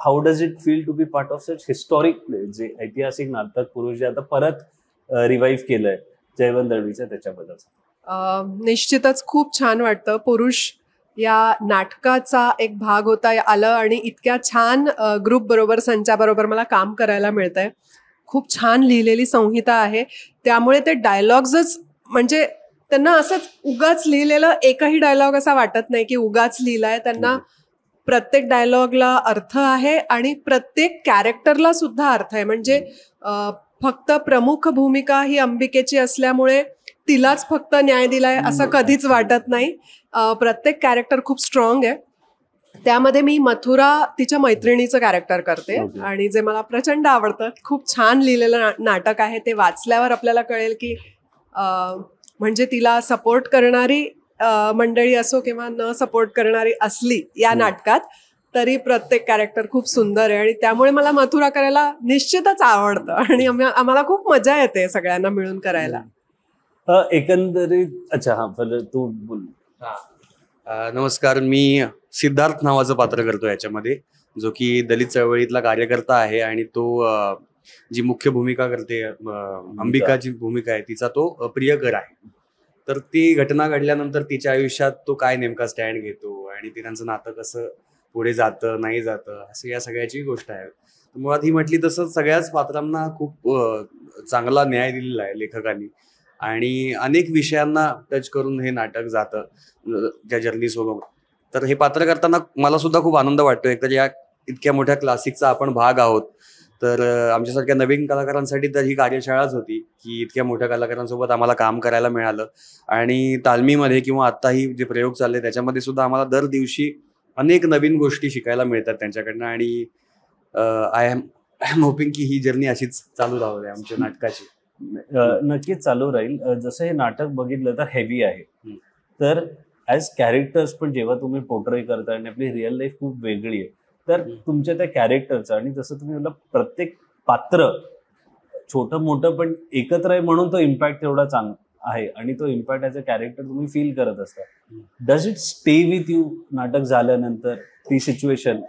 how does it feel to be part of such historic play, जे ऐतिहासिक नाटक पुरुष जे आता परत रिवाईव्ह केलंय जयवंत दळवीचं, त्याच्याबद्दल. निश्चितच खूप छान वाटतं. पुरुष या नाटकाचा एक भाग होता आलं आणि इतक्या छान ग्रुप बरोबर, संचाबरोबर मला काम करायला मिळतंय. खूप छान लिहिलेली संहिता आहे, त्यामुळे ते डायलॉग्सच म्हणजे त्यांना असंच उगाच लिहिलेलं एकही डायलॉग असा वाटत नाही की उगाच लिहिलाय. त्यांना प्रत्येक डायलॉगला अर्थ आहे आणि प्रत्येक कॅरेक्टरला सुद्धा अर्थ आहे. म्हणजे फक्त प्रमुख भूमिका ही अंबिकेची असल्यामुळे तिलाच फक्त न्याय दिलाय असं कधीच वाटत नाही. प्रत्येक कॅरेक्टर खूप स्ट्रॉंग आहे. त्यामध्ये मी मथुरा तिच्या मैत्रिणीचं कॅरेक्टर करते आणि जे मला प्रचंड आवडतं. खूप छान लिहिलेलं नाटक आहे. ते वाचल्यावर आपल्याला कळेल की म्हणजे तिला सपोर्ट करणारी मंडळी असो किंवा न सपोर्ट करणारी असली या नाटकात, तरी प्रत्येक कॅरेक्टर खूप सुंदर आहे आणि त्यामुळे मला मथुरा करायला निश्चितच आवडतं आणि आम्हाला खूप मजा येते सगळ्यांना मिळून करायला. एकंदरीत अच्छा, हा तू बोल. नमस्कार, मी सिद्धार्थ नावाचं पात्र करतो याच्यामध्ये, जो की दलित चळवळीतला कार्यकर्ता आहे आणि तो जी मुख्य भूमिका करते अंबिकाची भूमिका आहे तिचा तो प्रियकर आहे. तर ती घटना घडल्यानंतर तिच्या आयुष्यात तो काय नेमका स्टँड घेतो आणि ती त्यांचं नातं कसं पुढे जातं नाही जातं, असं या सगळ्याची गोष्ट आहे. मुळात ही म्हटली तसं सगळ्याच पात्रांना खूप चांगला न्याय दिलेला आहे लेखकांनी आणि अनेक विषयांना टच करून हे नाटक जातं त्या जर्नीसोबत. तर हे पात्र करताना मला सुद्धा खूप आनंद वाटतो. एकतर या इतक्या मोठ्या क्लासिकचा आपण भाग आहोत, तर आमच्यासारख्या नवीन कलाकारांसाठी तर ही कार्यशाळाच होती की इतक्या मोठ्या कलाकारांसोबत आम्हाला काम करायला मिळालं. आणि तालमीमध्ये किंवा आत्ताही जे प्रयोग चालले त्याच्यामध्ये सुद्धा आम्हाला दर दिवशी अनेक नवीन गोष्टी शिकायला मिळतात त्यांच्याकडनं आणि आय एम होपिंग की ही जर्नी अशीच चालू राहू दे आमच्या नाटकाची. नक्कीच चालू राहील. जसं हे नाटक बघितलं तर हेवी आहे, तर ॲज कॅरेक्टर्स पण जेव्हा तुम्ही पोर्ट्रे करता आणि आपली रिअल लाईफ खूप वेगळी आहे, तर तुमच्या त्या कॅरेक्टरचं आणि जसं तुम्ही म्हटलं प्रत्येक पात्र छोटं मोठं पण एकत्र आहे म्हणून तो इम्पॅक्ट तेवढा चांगला आहे आणि तो इम्पॅक्ट ॲज अ कॅरेक्टर तुम्ही फील करत असता. Does it stay with you नाटक झाल्यानंतर? ती सिच्युएशन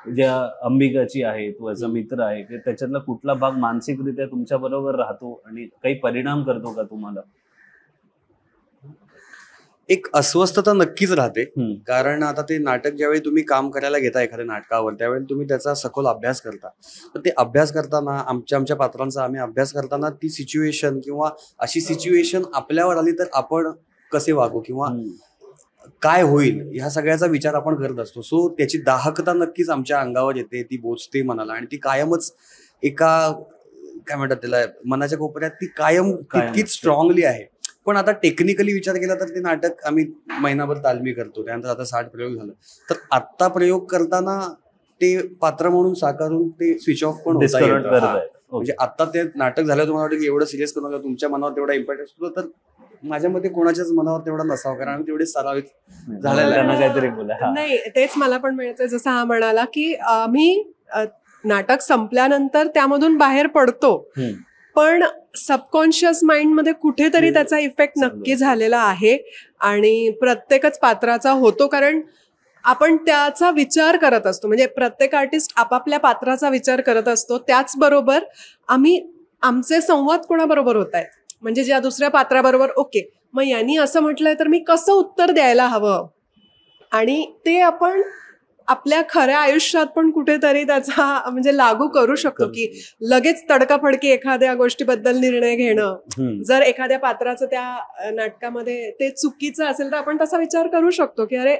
ज्या अंबिकाची आहे, तो ॲज अ मित्र आहे, की त्याच्यातला कुठला भाग मानसिकरित्या तुमच्या बरोबर राहतो आणि काही परिणाम करतो का तुम्हाला? एक अस्वस्थता नक्कीच राहते. कारण आता ते नाटक ज्यावेळी तुम्ही काम करायला घेता एखाद्या नाटकावर, त्यावेळी तुम्ही त्याचा सखोल अभ्यास करता. तर ते अभ्यास करताना आमच्या पात्रांचा आम्ही अभ्यास करताना ती सिच्युएशन किंवा अशी सिच्युएशन आपल्यावर आली तर आपण कसे वागू किंवा काय होईल ह्या सगळ्याचा विचार आपण करत असतो. सो त्याची दाहकता नक्कीच आमच्या अंगावर येते, ती बोचते मनाला आणि ती कायमच एका काय म्हणतात त्याला मनाच्या कोपऱ्यात ती कायम तितकीच स्ट्रॉंगली आहे. पण आता टेक्निकली विचार केला तर ते नाटक आम्ही महिनाभर तालमी करतो, त्यानंतर आता 60 प्रयोग झालं. तर आत्ता प्रयोग करताना ते पात्र म्हणून साकारून ते स्विच ऑफ पण होता येतं. म्हणजे आता ते नाटक झालं तुम्हाला वाटतं की एवढं सिरियस करू नका, तुमच्या मनावर तेवढा इम्पॅक्ट असतो, तर माझ्या मते कोणाच्याच मनावर तेवढा नसावा, कारण आम्ही तेवढे सरावित झालेला काहीतरी बोला. नाही, तेच मला पण म्हणायचं, जसं हा म्हणाला की आम्ही नाटक संपल्यानंतर त्यामधून बाहेर पडतो, पण सबकॉन्शियस माइंड मध्ये कुठेतरी त्याचा इफेक्ट नक्की झालेला आहे आणि प्रत्येकच पात्राचा होतो, कारण आपण त्याचा विचार करत असतो. म्हणजे प्रत्येक आर्टिस्ट आपापल्या पात्राचा विचार करत असतो. त्याचबरोबर आम्ही आमचे संवाद कोणाबरोबर होत आहेत, म्हणजे ज्या दुसऱ्या पात्राबरोबर, ओके मग यांनी असं म्हटलंय तर मी कसं उत्तर द्यायला हवं, आणि ते आपण आपल्या खऱ्या आयुष्यात पण कुठेतरी त्याचा म्हणजे लागू करू शकतो. की लगेच तडकाफडकी एखाद्या गोष्टीबद्दल निर्णय घेणं, जर एखाद्या पात्राचं त्या नाटकामध्ये ते चुकीचं असेल तर आपण तसा विचार करू शकतो की अरे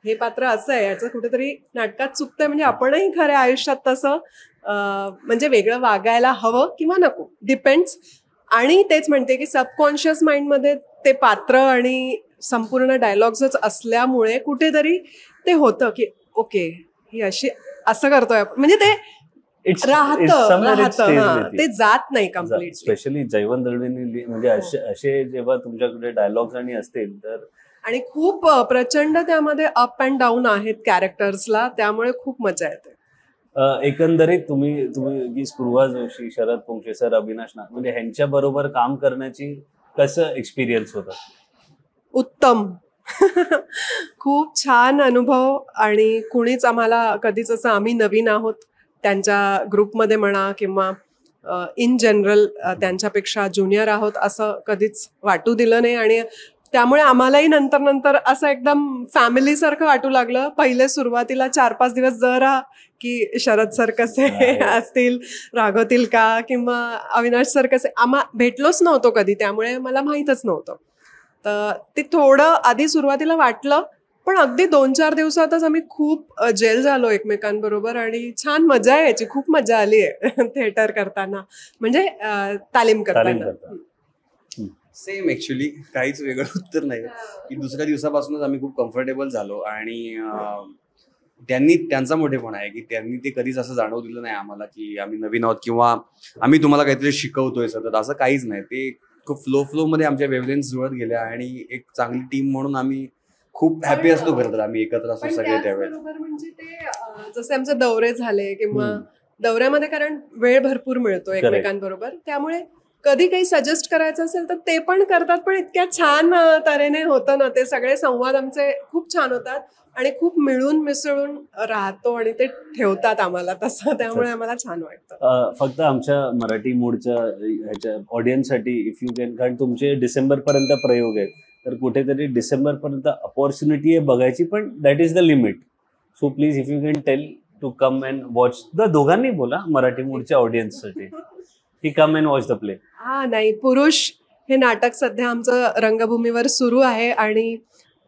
हे पात्र असं आहे, याचं कुठेतरी नाटकात चुकतंय, म्हणजे आपणही खऱ्या आयुष्यात तसं म्हणजे वेगळं वागायला हवं किंवा नको, डिपेंड्स. आणि तेच म्हणते की सबकॉन्शियस माइंडमध्ये ते पात्र आणि संपूर्ण डायलॉग्सच असल्यामुळे कुठेतरी ते होतं की ओके ही अशी असं करतोय, म्हणजे ते राहतं, ते जात नाही कम्प्लीट. स्पेशली जयवंत दळवींनी म्हणजे असे जेव्हा तुमच्याकडे डायलॉग्स आणि असतील तर, आणि खूप प्रचंड त्यामध्ये अप अँड डाऊन आहेत कॅरेक्टर्सला, त्यामुळे खूप मजा येते. एकंदरीत तुम्ही स्पृहा जोशी, शरद पोंक्षे सर, अविनाश नाग, म्हणजे ह्यांच्या बरोबर काम करण्याची कसं एक्सपिरियन्स होता? उत्तम. खूप छान अनुभव. आणि कुणीच आम्हाला कधीच असं, आम्ही नवीन आहोत त्यांच्या ग्रुपमध्ये म्हणा किंवा इन जनरल त्यांच्यापेक्षा ज्युनियर आहोत असं कधीच वाटू दिलं नाही. आणि त्यामुळे आम्हालाही नंतर असं एकदम फॅमिलीसारखं वाटू लागलं. पहिले सुरुवातीला 4-5 दिवस जरा की शरद सर कसे असतील, रागवतील का, किंवा अविनाश सर कसे, आम्हा भेटलोच नव्हतो कधी, त्यामुळे मला माहीतच नव्हतं. तर ते थोडं आधी सुरुवातीला वाटलं, पण अगदी 2-4 दिवसातच आम्ही खूप जेल झालो एकमेकांबरोबर आणि छान मजा यायची. खूप मजा आली आहे थिएटर करताना, म्हणजे तालीम करताना. सेम ऍक्च्युली, काहीच वेगळं उत्तर नाही की दुसऱ्या दिवसापासूनच आम्ही खूप कम्फर्टेबल झालो. आणि त्यांचा मोठेपणा आहे की त्यांनी ते कधीच असं जाणवू दिलं नाही आम्हाला की आम्ही नवीन आहोत किंवा आम्ही तुम्हाला काहीतरी शिकवतोय सतत, असं काहीच नाही. ते खूप फ्लो मध्ये आमच्या वेव्हलेन्थ जुळत गेल्या आणि एक चांगली टीम म्हणून आम्ही खूप हॅपी असतो खरं तर, आम्ही एकत्र असतो सगळे त्यावेळेस. म्हणजे ते जसे आमचे दौरे झाले किंवा दौऱ्यामध्ये, कारण वेळ भरपूर मिळतो एकमेकांबरोबर, त्यामुळे कधी काही सजेस्ट करायचं असेल तर ते पण करतात. पण इतक्या छान तऱ्हेने होतं ना, ते सगळे संवाद आमचे खूप छान होतात आणि खूप मिळून मिसळून राहतो आणि ते ठेवतात आम्हाला तसं, त्यामुळे आम्हाला छान वाटतं. फक्त आमच्या मराठी मूडच्या ह्याच्या ऑडियन्ससाठी इफ यू कॅन, कारण तुमचे डिसेंबर पर्यंत प्रयोग आहेत, तर कुठेतरी डिसेंबर पर्यंत अपॉर्च्युनिटी आहे बघायची, पण that is the limit. So please if you can tell to come and watch the, दोघांनी बोला मराठी मूडच्या ऑडियन्ससाठी, की come and watch the play. नाही, पुरुष हे नाटक सध्या आमचं रंगभूमीवर सुरू आहे आणि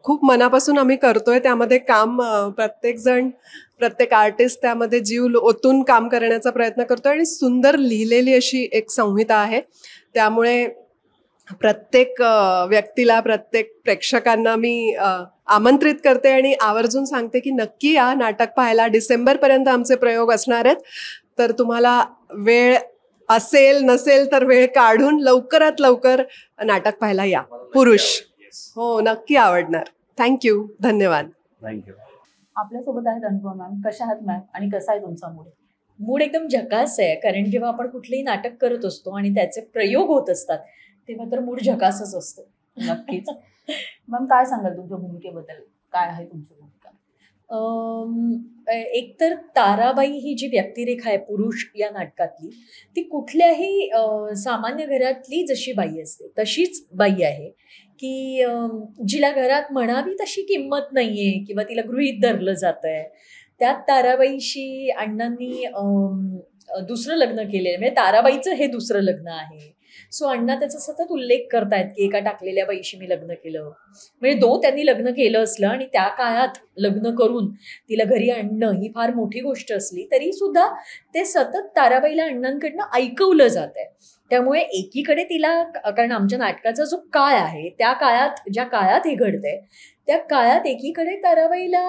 खूप मनापासून आम्ही करतोय त्यामध्ये काम. प्रत्येक आर्टिस्ट त्यामध्ये जीव ओतून काम करण्याचा प्रयत्न करतोय आणि सुंदर लिहिलेली अशी एक संहिता आहे. त्यामुळे प्रत्येक व्यक्तीला, प्रत्येक प्रेक्षकांना मी आमंत्रित करते आणि आवर्जून सांगते की नक्की या नाटक पाहायला. डिसेंबरपर्यंत आमचे प्रयोग असणार आहेत, तर तुम्हाला वेळ असेल नसेल तर वेळ काढून लवकरात लवकर नाटक पाहायला या. पुरुष हो, नक्की आवडणार. थँक्यू, धन्यवाद. थँक्यू. आपल्यासोबत आहेत अनुभव मॅम. कशा आहात मॅम आणि कसा आहे तुमचा मूड? मूड एकदम झकास आहे, कारण जेव्हा आपण कुठलंही नाटक करत असतो आणि त्याचे प्रयोग होत असतात तेव्हा तर मूड झकासच असतो. नक्कीच. मॅम काय सांगाल तुमच्या भूमिकेबद्दल? काय आहे तुमची भूमिका? एकतर ताराबाई ही जी व्यक्तिरेखा आहे पुरुष या नाटकातली, ती कुठल्याही सामान्य घरातली जशी बाई असते तशीच बाई आहे, की जिला घरात म्हणावी तशी किंमत नाहीये किंवा तिला गृहीत धरलं जातंय. त्यात ताराबाईशी अण्णांनी दुसरं लग्न केलेलं, म्हणजे ताराबाईचं हे दुसरं लग्न आहे. सो अण्णा त्याचा सतत उल्लेख करतायत की एका टाकलेल्या बाईशी मी लग्न केलं. म्हणजे त्यांनी लग्न केलं असलं आणि त्या काळात लग्न करून तिला घरी आणणं ही फार मोठी गोष्ट असली तरी सुद्धा ते सतत ताराबाईला अण्णांकडनं ऐकवलं जात आहे. त्यामुळे एकीकडे तिला, कारण आमच्या नाटकाचा जो काळ आहे त्या काळात, ज्या काळात हे घडतंय त्या काळात एकीकडे ताराबाईला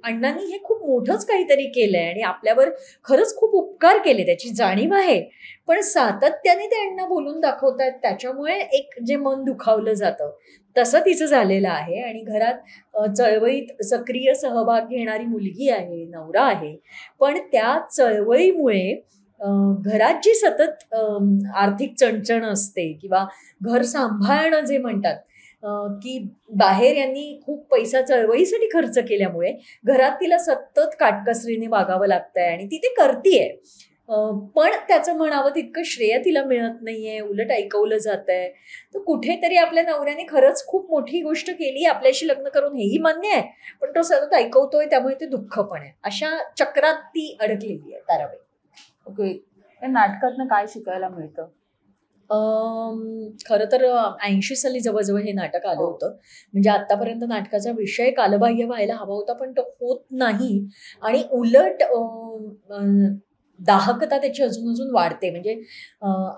अण्णांनी हे खूप मोठंच काहीतरी केलंय आणि आपल्यावर खरंच खूप उपकार केले, त्याची जाणीव आहे. पण सातत्याने ते अण्णा बोलून दाखवतात, त्याच्यामुळे एक जे मन दुखावलं जातं तसं तिचं झालेलं आहे. आणि घरात चळवळीत सक्रिय सहभाग घेणारी मुलगी आहे, नवरा आहे, पण त्या चळवळीमुळे घरात जी सतत आर्थिक चणचण असते किंवा घर सांभाळणं जे म्हणतात, की बाहेर यांनी खूप पैसा चळवळीसाठी खर्च केल्यामुळे घरात तिला सतत काटकसरीने वागावं लागतंय आणि ती ते करतीये. पण त्याचं म्हणावं तितकं श्रेय तिला मिळत नाहीये, उलट ऐकवलं जात आहे. तर कुठेतरी आपल्या नवऱ्याने खरंच खूप मोठी गोष्ट केली आपल्याशी लग्न करून, हेही मान्य आहे, पण तो सतत ऐकवतोय त्यामुळे ते दुःख पण आहे. अशा चक्रात ती अडकलेली आहे ताराबाई. ओके, या नाटकातनं काय शिकायला मिळतं? खरं तर 80 साली जवळजवळ हे नाटक आलं होतं. म्हणजे आतापर्यंत नाटकाचा विषय कालबाह्य व्हायला हवा होता, पण तो होत नाही आणि उलट दाहकता त्याची अजून अजून वाढते. म्हणजे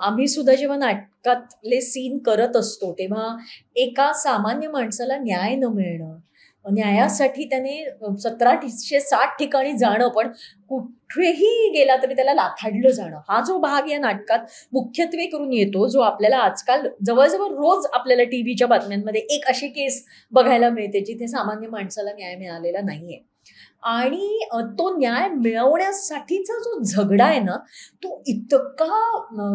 आम्ही सुद्धा जेव्हा नाटकातले सीन करत असतो तेव्हा एका सामान्य माणसाला न्याय न मिळणं, न्यायासाठी त्याने 1760 ठिकाणी जाणं, पण कुठेही गेला तरी त्याला लाथाडलं जाणं, हा जो भाग या नाटकात मुख्यत्वे करून येतो, जो आपल्याला आजकाल जवळजवळ रोज आपल्याला टीव्हीच्या बातम्यांमध्ये एक अशी केस बघायला मिळते जिथे सामान्य माणसाला न्याय मिळालेला नाहीये. आणि तो न्याय मिळवण्यासाठीचा जो झगडा आहे ना, तो इतका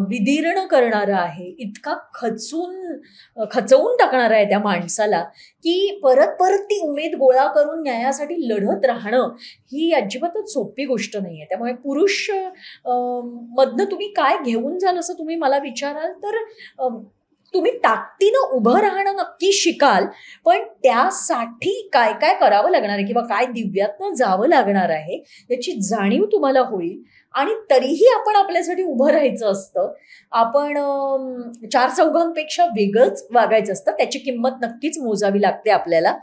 विदीर्ण करणारा आहे, इतका खचवून टाकणारा आहे त्या माणसाला, की परत परत ती उमेद गोळा करून न्यायासाठी लढत राहणं ही अजिबातच सोपी गोष्ट नाही आहे. त्यामुळे पुरुष मधनं तुम्ही काय घेऊन जाल असं तुम्ही मला विचाराल तर तुम्ही ताकदीनं उभं राहणं नक्की शिकाल, पण त्यासाठी काय काय करावं लागणार आहे किंवा काय दिव्यातनं जावं लागणार आहे याची जाणीव तुम्हाला होईल. आणि तरीही आपण आपल्यासाठी उभं राहायचं असतं, आपण 4 चौघांपेक्षा वेगळंच वागायचं असतं, त्याची किंमत नक्कीच मोजावी लागते आपल्याला.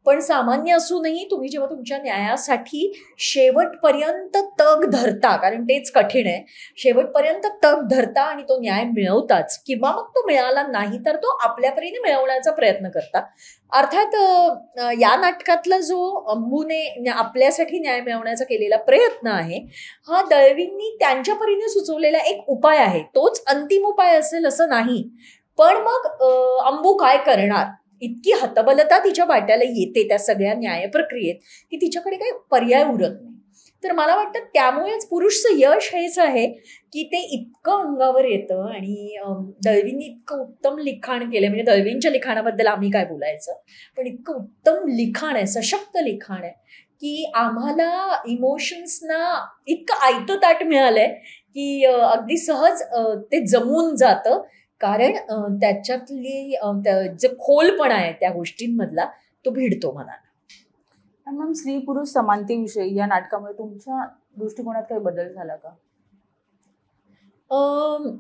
पण सामान्य असूनही तुम्ही जेव्हा तुमच्या न्यायासाठी शेवटपर्यंत तग धरता, कारण तेच कठीण आहे, शेवटपर्यंत तग धरता आणि तो न्याय मिळवताच, किंवा मग तो मिळाला नाही तर तो आपल्या परीने मिळवण्याचा प्रयत्न करता. अर्थात या नाटकातला जो अंबूने आपल्यासाठी न्याय मिळवण्याचा केलेला प्रयत्न आहे हा दळवींनी त्यांच्या परीने सुचवलेला एक उपाय आहे. तोच अंतिम उपाय असेल असं नाही, पण मग अंबू काय करणार, इतकी हतबलता तिच्या वाट्याला येते त्या सगळ्या न्याय प्रक्रियेत की तिच्याकडे काही पर्याय उरत नाही. तर मला वाटतं त्यामुळेच पुरुषचं यश हेच आहे की ते इतकं अंगावर येतं. आणि दळवींनी इतकं उत्तम लिखाण केलं, म्हणजे दळवींच्या लिखाणाबद्दल आम्ही काय बोलायचं, पण इतकं उत्तम लिखाण आहे, सशक्त लिखाण आहे की आम्हाला इमोशन्सना इतकं आयतं ताट मिळालंय की अगदी सहज ते जमून जातं, कारण त्याच्यातली जे खोलपणा आहे त्या गोष्टींमधला तो भिडतो मनाला. मॅम, स्त्री पुरुष समानतेविषयी या नाटकामुळे तुमच्या दृष्टिकोनात काही बदल झाला का?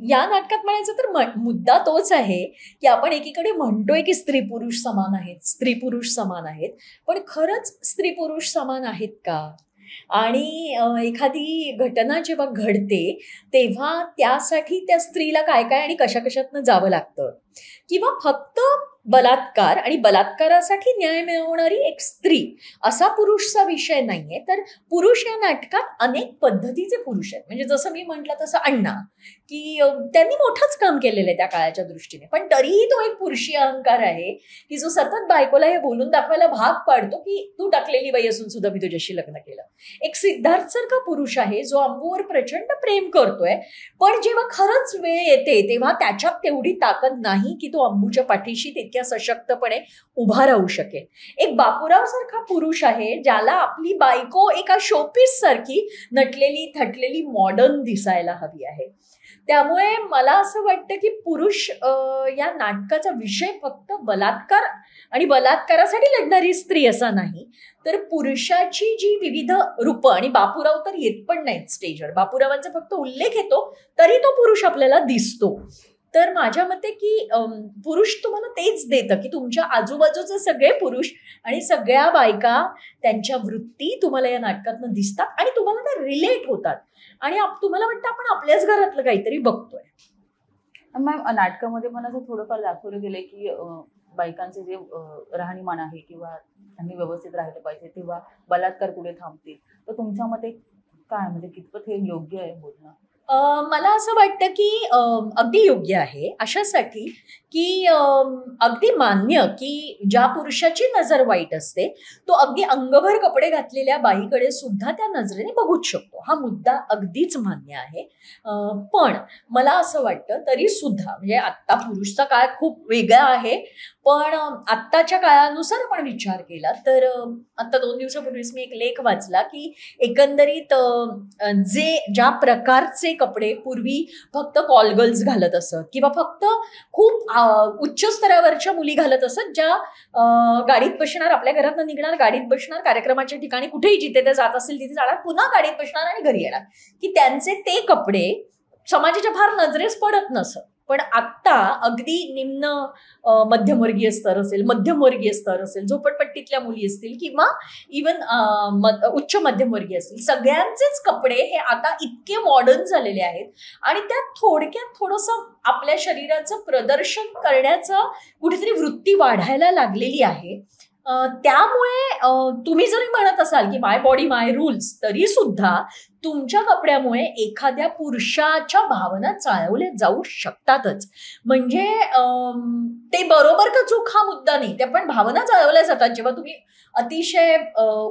या नाटकात म्हणायचं तर मुद्दा तोच आहे की आपण एकीकडे म्हणतोय की स्त्री पुरुष समान आहेत, स्त्री पुरुष समान आहेत, पण खरंच स्त्री पुरुष समान आहेत का? आणि एखादी घटना जेव्हा घडते तेव्हा त्यासाठी त्या स्त्रीला काय काय आणि कशा कशातनं जावं लागतं, किंवा फक्त बलात्कार आणि बलात्कारासाठी न्याय मिळवणारी एक स्त्री असा पुरुषचा विषय नाहीये. तर पुरुष या नाटकात अनेक पद्धतीचे पुरुष आहेत. म्हणजे जसं मी म्हटलं तसं अण्णा, की त्यांनी मोठंच काम केलेलं आहे त्या काळाच्या दृष्टीने, पण तरीही तो एक पुरुषी अहंकार आहे की जो सतत बायकोला हे बोलून दाखवायला भाग पाडतो की तू टाकलेली बाई असून सुद्धा मी तुझ्याशी लग्न केलं. एक सिद्धार्थ सारखा पुरुष आहे जो अंबूवर प्रचंड प्रेम करतोय, पण जेव्हा खरंच वेळ येते तेव्हा त्याच्यात तेवढी ताकद नाही नाही की तो अंबूच्या पाठीशी तितक्या सशक्तपणे उभा राहू शकेल. एक बापूराव सारखा पुरुष आहे ज्याला आपली बायको एका शोपीस सारखी नटलेली थटलेली मॉडर्न दिसायला हवी आहे. त्यामुळे मला असं वाटतं की पुरुष या नाटकाचा विषय फक्त बलात्कार आणि बलात्कारासाठी लढणारी स्त्री असा नाही, तर पुरुषाची जी विविध रूपं, आणि बापूराव तर येत पण नाहीत स्टेजवर, बापूरावांचा फक्त उल्लेख येतो तरी तो पुरुष आपल्याला दिसतो. तर माझ्या मते की पुरुष तुम्हाला तेच देतं की तुमच्या आजूबाजूचे सगळे पुरुष आणि सगळ्या बायका, त्यांच्या वृत्ती तुम्हाला या नाटकातनं दिसतात आणि तुम्हाला त्या रिलेट होतात आणि तुम्हाला वाटतं आपण आपल्याच घरातलं काहीतरी बघतोय. मॅम, नाटकामध्ये पण असं थोडंफार दाखवलं गेलंय की बायकांचे जे राहणीमान आहे किंवा त्यांनी व्यवस्थित राहिलं पाहिजे तेव्हा बलात्कार कुठे थांबतील, तर तुमच्या मते काय, म्हणजे कितपत हे योग्य आहे बोलणं? मला असं वाटतं की अगदी योग्य आहे अशासाठी की अगदी मान्य की ज्या पुरुषाची नजर वाईट असते तो अगदी अंगभर कपडे घातलेल्या बाईकडे सुद्धा त्या नजरेने बघूच शकतो. हा मुद्दा अगदीच मान्य आहे. पण मला असं वाटतं तरी सुद्धा म्हणजे आत्ता पुरुषचा काळ खूप वेगळा आहे, पण आत्ताच्या काळानुसार आपण विचार केला तर आता 2 दिवसापूर्वीच मी एक लेख वाचला की एकंदरीत ज्या प्रकारचे कपडे पूर्वी फक्त कॉल गर्ल्स घालत असत किंवा फक्त खूप उच्च स्तरावरच्या मुली घालत असत, ज्या गाडीत बसणार, आपल्या घरातनं निघणार, गाडीत बसणार, कार्यक्रमाच्या ठिकाणी कुठेही जिथे ते जात असतील तिथे जाणार, पुन्हा गाडीत बसणार आणि घरी येणार, की त्यांचे ते कपडे समाजाच्या फार नजरेस पडत नसत. पण आत्ता अगदी निम्न मध्यमवर्गीय स्तर असेल, मध्यमवर्गीय स्तर असेल, झोपडपट्टीतल्या मुली असतील किंवा इवन उच्च मध्यमवर्गीय असतील, सगळ्यांचेच कपडे हे आता इतके मॉडर्न झालेले आहेत आणि त्यात थोडक्यात थोडंसं आपल्या शरीराचं प्रदर्शन करण्याचं कुठेतरी वृत्ती वाढायला लागलेली आहे. त्यामुळे तुम्ही जरी म्हणत असाल की माय बॉडी माय रूल्स, तरी सुद्धा तुमच्या कपड्यामुळे एखाद्या पुरुषाच्या भावना चाळवल्या जाऊ शकतातच. म्हणजे ते बरोबर का चूक हा मुद्दा नाही, त्या पण भावना चाळवल्या जातात जेव्हा तुम्ही अतिशय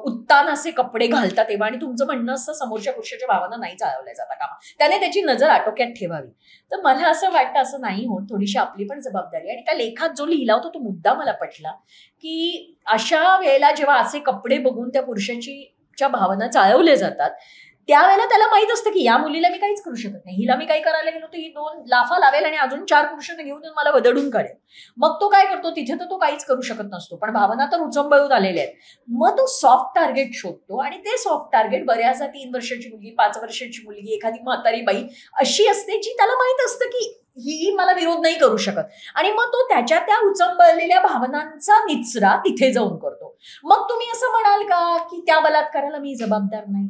उत्तान असे कपडे घालता तेव्हा, आणि तुमचं म्हणणं असतं समोरच्या पुरुषाच्या भावना नाही चाळवल्या जाता कामा, त्याने त्याची नजर आटोक्यात ठेवावी. तर मला असं वाटतं असं नाही होत, थोडीशी आपली पण जबाबदारी. आणि त्या लेखात जो लिहिला होता तो मुद्दा मला पटला की अशा वेळेला जेव्हा असे कपडे बघून त्या पुरुषाच्या भावना चाळवल्या जातात त्यावेळेला त्याला माहित असतं की या मुलीला मी काहीच करू शकत नाही, हिला मी काही करायला गेलो तर ही 2 लाफा लावेल आणि अजून 4 पुरुषांना घेऊन मला वदडून काढेल. मग तो काय करतो, तिथे तर तो काहीच करू शकत नसतो, पण भावना तर उचंबळून आलेल्या आहेत. मग तो सॉफ्ट टार्गेट शोधतो आणि ते सॉफ्ट टार्गेट बऱ्याचदा 3 वर्षाची मुलगी, 5 वर्षाची मुलगी, एखादी म्हातारी बाई अशी असते जी त्याला माहित असतं की ही मला विरोध नाही करू शकत, आणि मग तो त्याच्या त्या उचंबळलेल्या भावनांचा निचरा तिथे जाऊन करतो. मग तुम्ही असं म्हणाल का की त्या बलात्काराला मी जबाबदार नाही,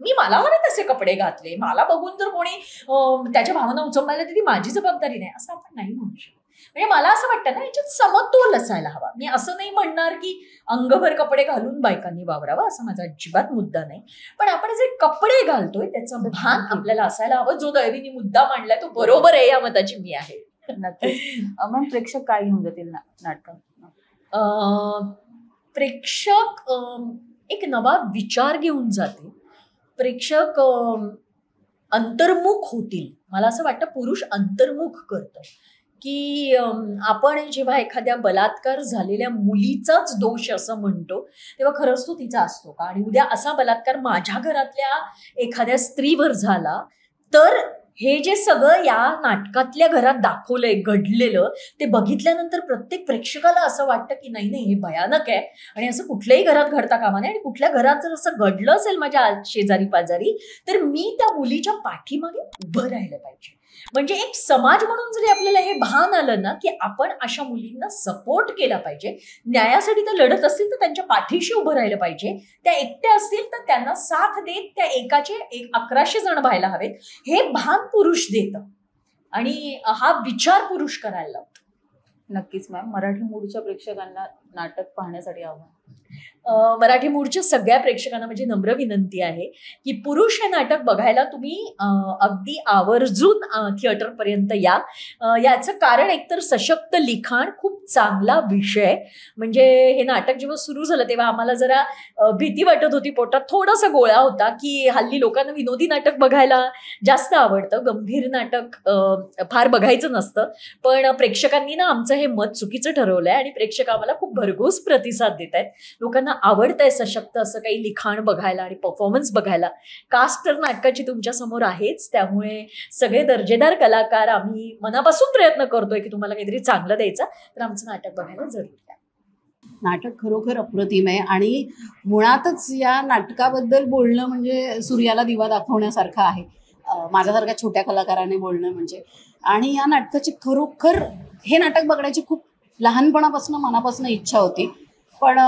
मला हवे तसे कपडे घातले, मला बघून जर कोणी त्याच्या भावना उचंबायला ती माझी जबाबदारी नाही, असं आपण नाही म्हणू शकत. म्हणजे मला असं वाटतं ना, याच्यात समतोल असायला हवा. मी असं नाही म्हणणार की अंगभर कपडे घालून बायकांनी वावरावं, असा माझा अजिबात मुद्दा नाही, पण आपण जे कपडे घालतोय त्याचं भान आपल्याला असायला हवं. जो दैवीनी मुद्दा मांडलाय तो बरोबर आहे, या मताची मी आहे. नक्कीच. मग प्रेक्षक काय घेऊन जातील नाटकात? प्रेक्षक एक नवा विचार घेऊन जातील, प्रेक्षक अंतर्मुख होतील. मला असं वाटतं पुरुष अंतर्मुख करतं की आपण जेव्हा एखाद्या बलात्कार झालेल्या मुलीचाच दोष असं म्हणतो तेव्हा खरंच तो तिचा असतो का, आणि उद्या असा बलात्कार माझ्या घरातल्या एखाद्या स्त्रीवर झाला तर हे जे सगळं या नाटकातल्या घरात दाखवलंय, घडलेलं, ते बघितल्यानंतर प्रत्येक प्रेक्षकाला असं वाटतं की नाही नाही हे भयानक आहे आणि असं कुठल्याही घरात घडता कामा नये, आणि कुठल्या घरात जर असं घडलं असेल माझ्या शेजारी पाजारी तर मी त्या मुलीच्या पाठीमागे उभं राहिलं पाहिजे. म्हणजे एक समाज म्हणून जरी आपल्याला हे भान आलं ना की आपण अशा मुलींना सपोर्ट केला पाहिजे, न्यायासाठी तर लढत असतील तर त्यांच्या पाठीशी उभं राहिलं पाहिजे, त्या एकट्या असतील तर त्यांना साथ देत त्या एकाचे 1100 जण व्हायला हवेत, हे भान पुरुष देतं आणि हा विचार पुरुष करायला लावतो. नक्कीच मॅम. मराठी मूळच्या प्रेक्षकांना नाटक पाहण्यासाठी आव्हान? मराठी मूळच्या सगळ्या प्रेक्षकांना माझी नम्र विनंती आहे की पुरुष हे नाटक बघायला तुम्ही अगदी आवर्जून थिएटरपर्यंत या. याचं कारण एकतर सशक्त लिखाण, खूप चांगला विषय. म्हणजे हे नाटक जेव्हा सुरू झालं तेव्हा आम्हाला जरा भीती वाटत होती, पोटात थोडासा गोळा होता की हल्ली लोकांना विनोदी नाटक बघायला जास्त आवडतं, गंभीर नाटक फार बघायचं नसतं. पण प्रेक्षकांनी ना आमचं हे मत चुकीचं ठरवलंय आणि प्रेक्षक आम्हाला खूप भरघोस प्रतिसाद देत आहेत. लोकांना आवडतंय सशक्त असं काही लिखाण बघायला आणि परफॉर्मन्स बघायला. कास्ट तर नाटकाची तुमच्या समोर आहेच, त्यामुळे सगळे दर्जेदार कलाकार आम्ही मनापासून प्रयत्न करतोय की तुम्हाला काहीतरी चांगलं द्यायचं, तर आमचं नाटक बघायला जरूर या. नाटक खरोखर अप्रतिम आहे आणि मुळातच या नाटकाबद्दल बोलणं म्हणजे सूर्याला दिवा दाखवण्यासारखं आहे. माझ्यासारख्या छोट्या कलाकाराने बोलणं म्हणजे. आणि या नाटकाची खरोखर हे नाटक बघण्याची खूप लहानपणापासून मनापासून इच्छा होती. पण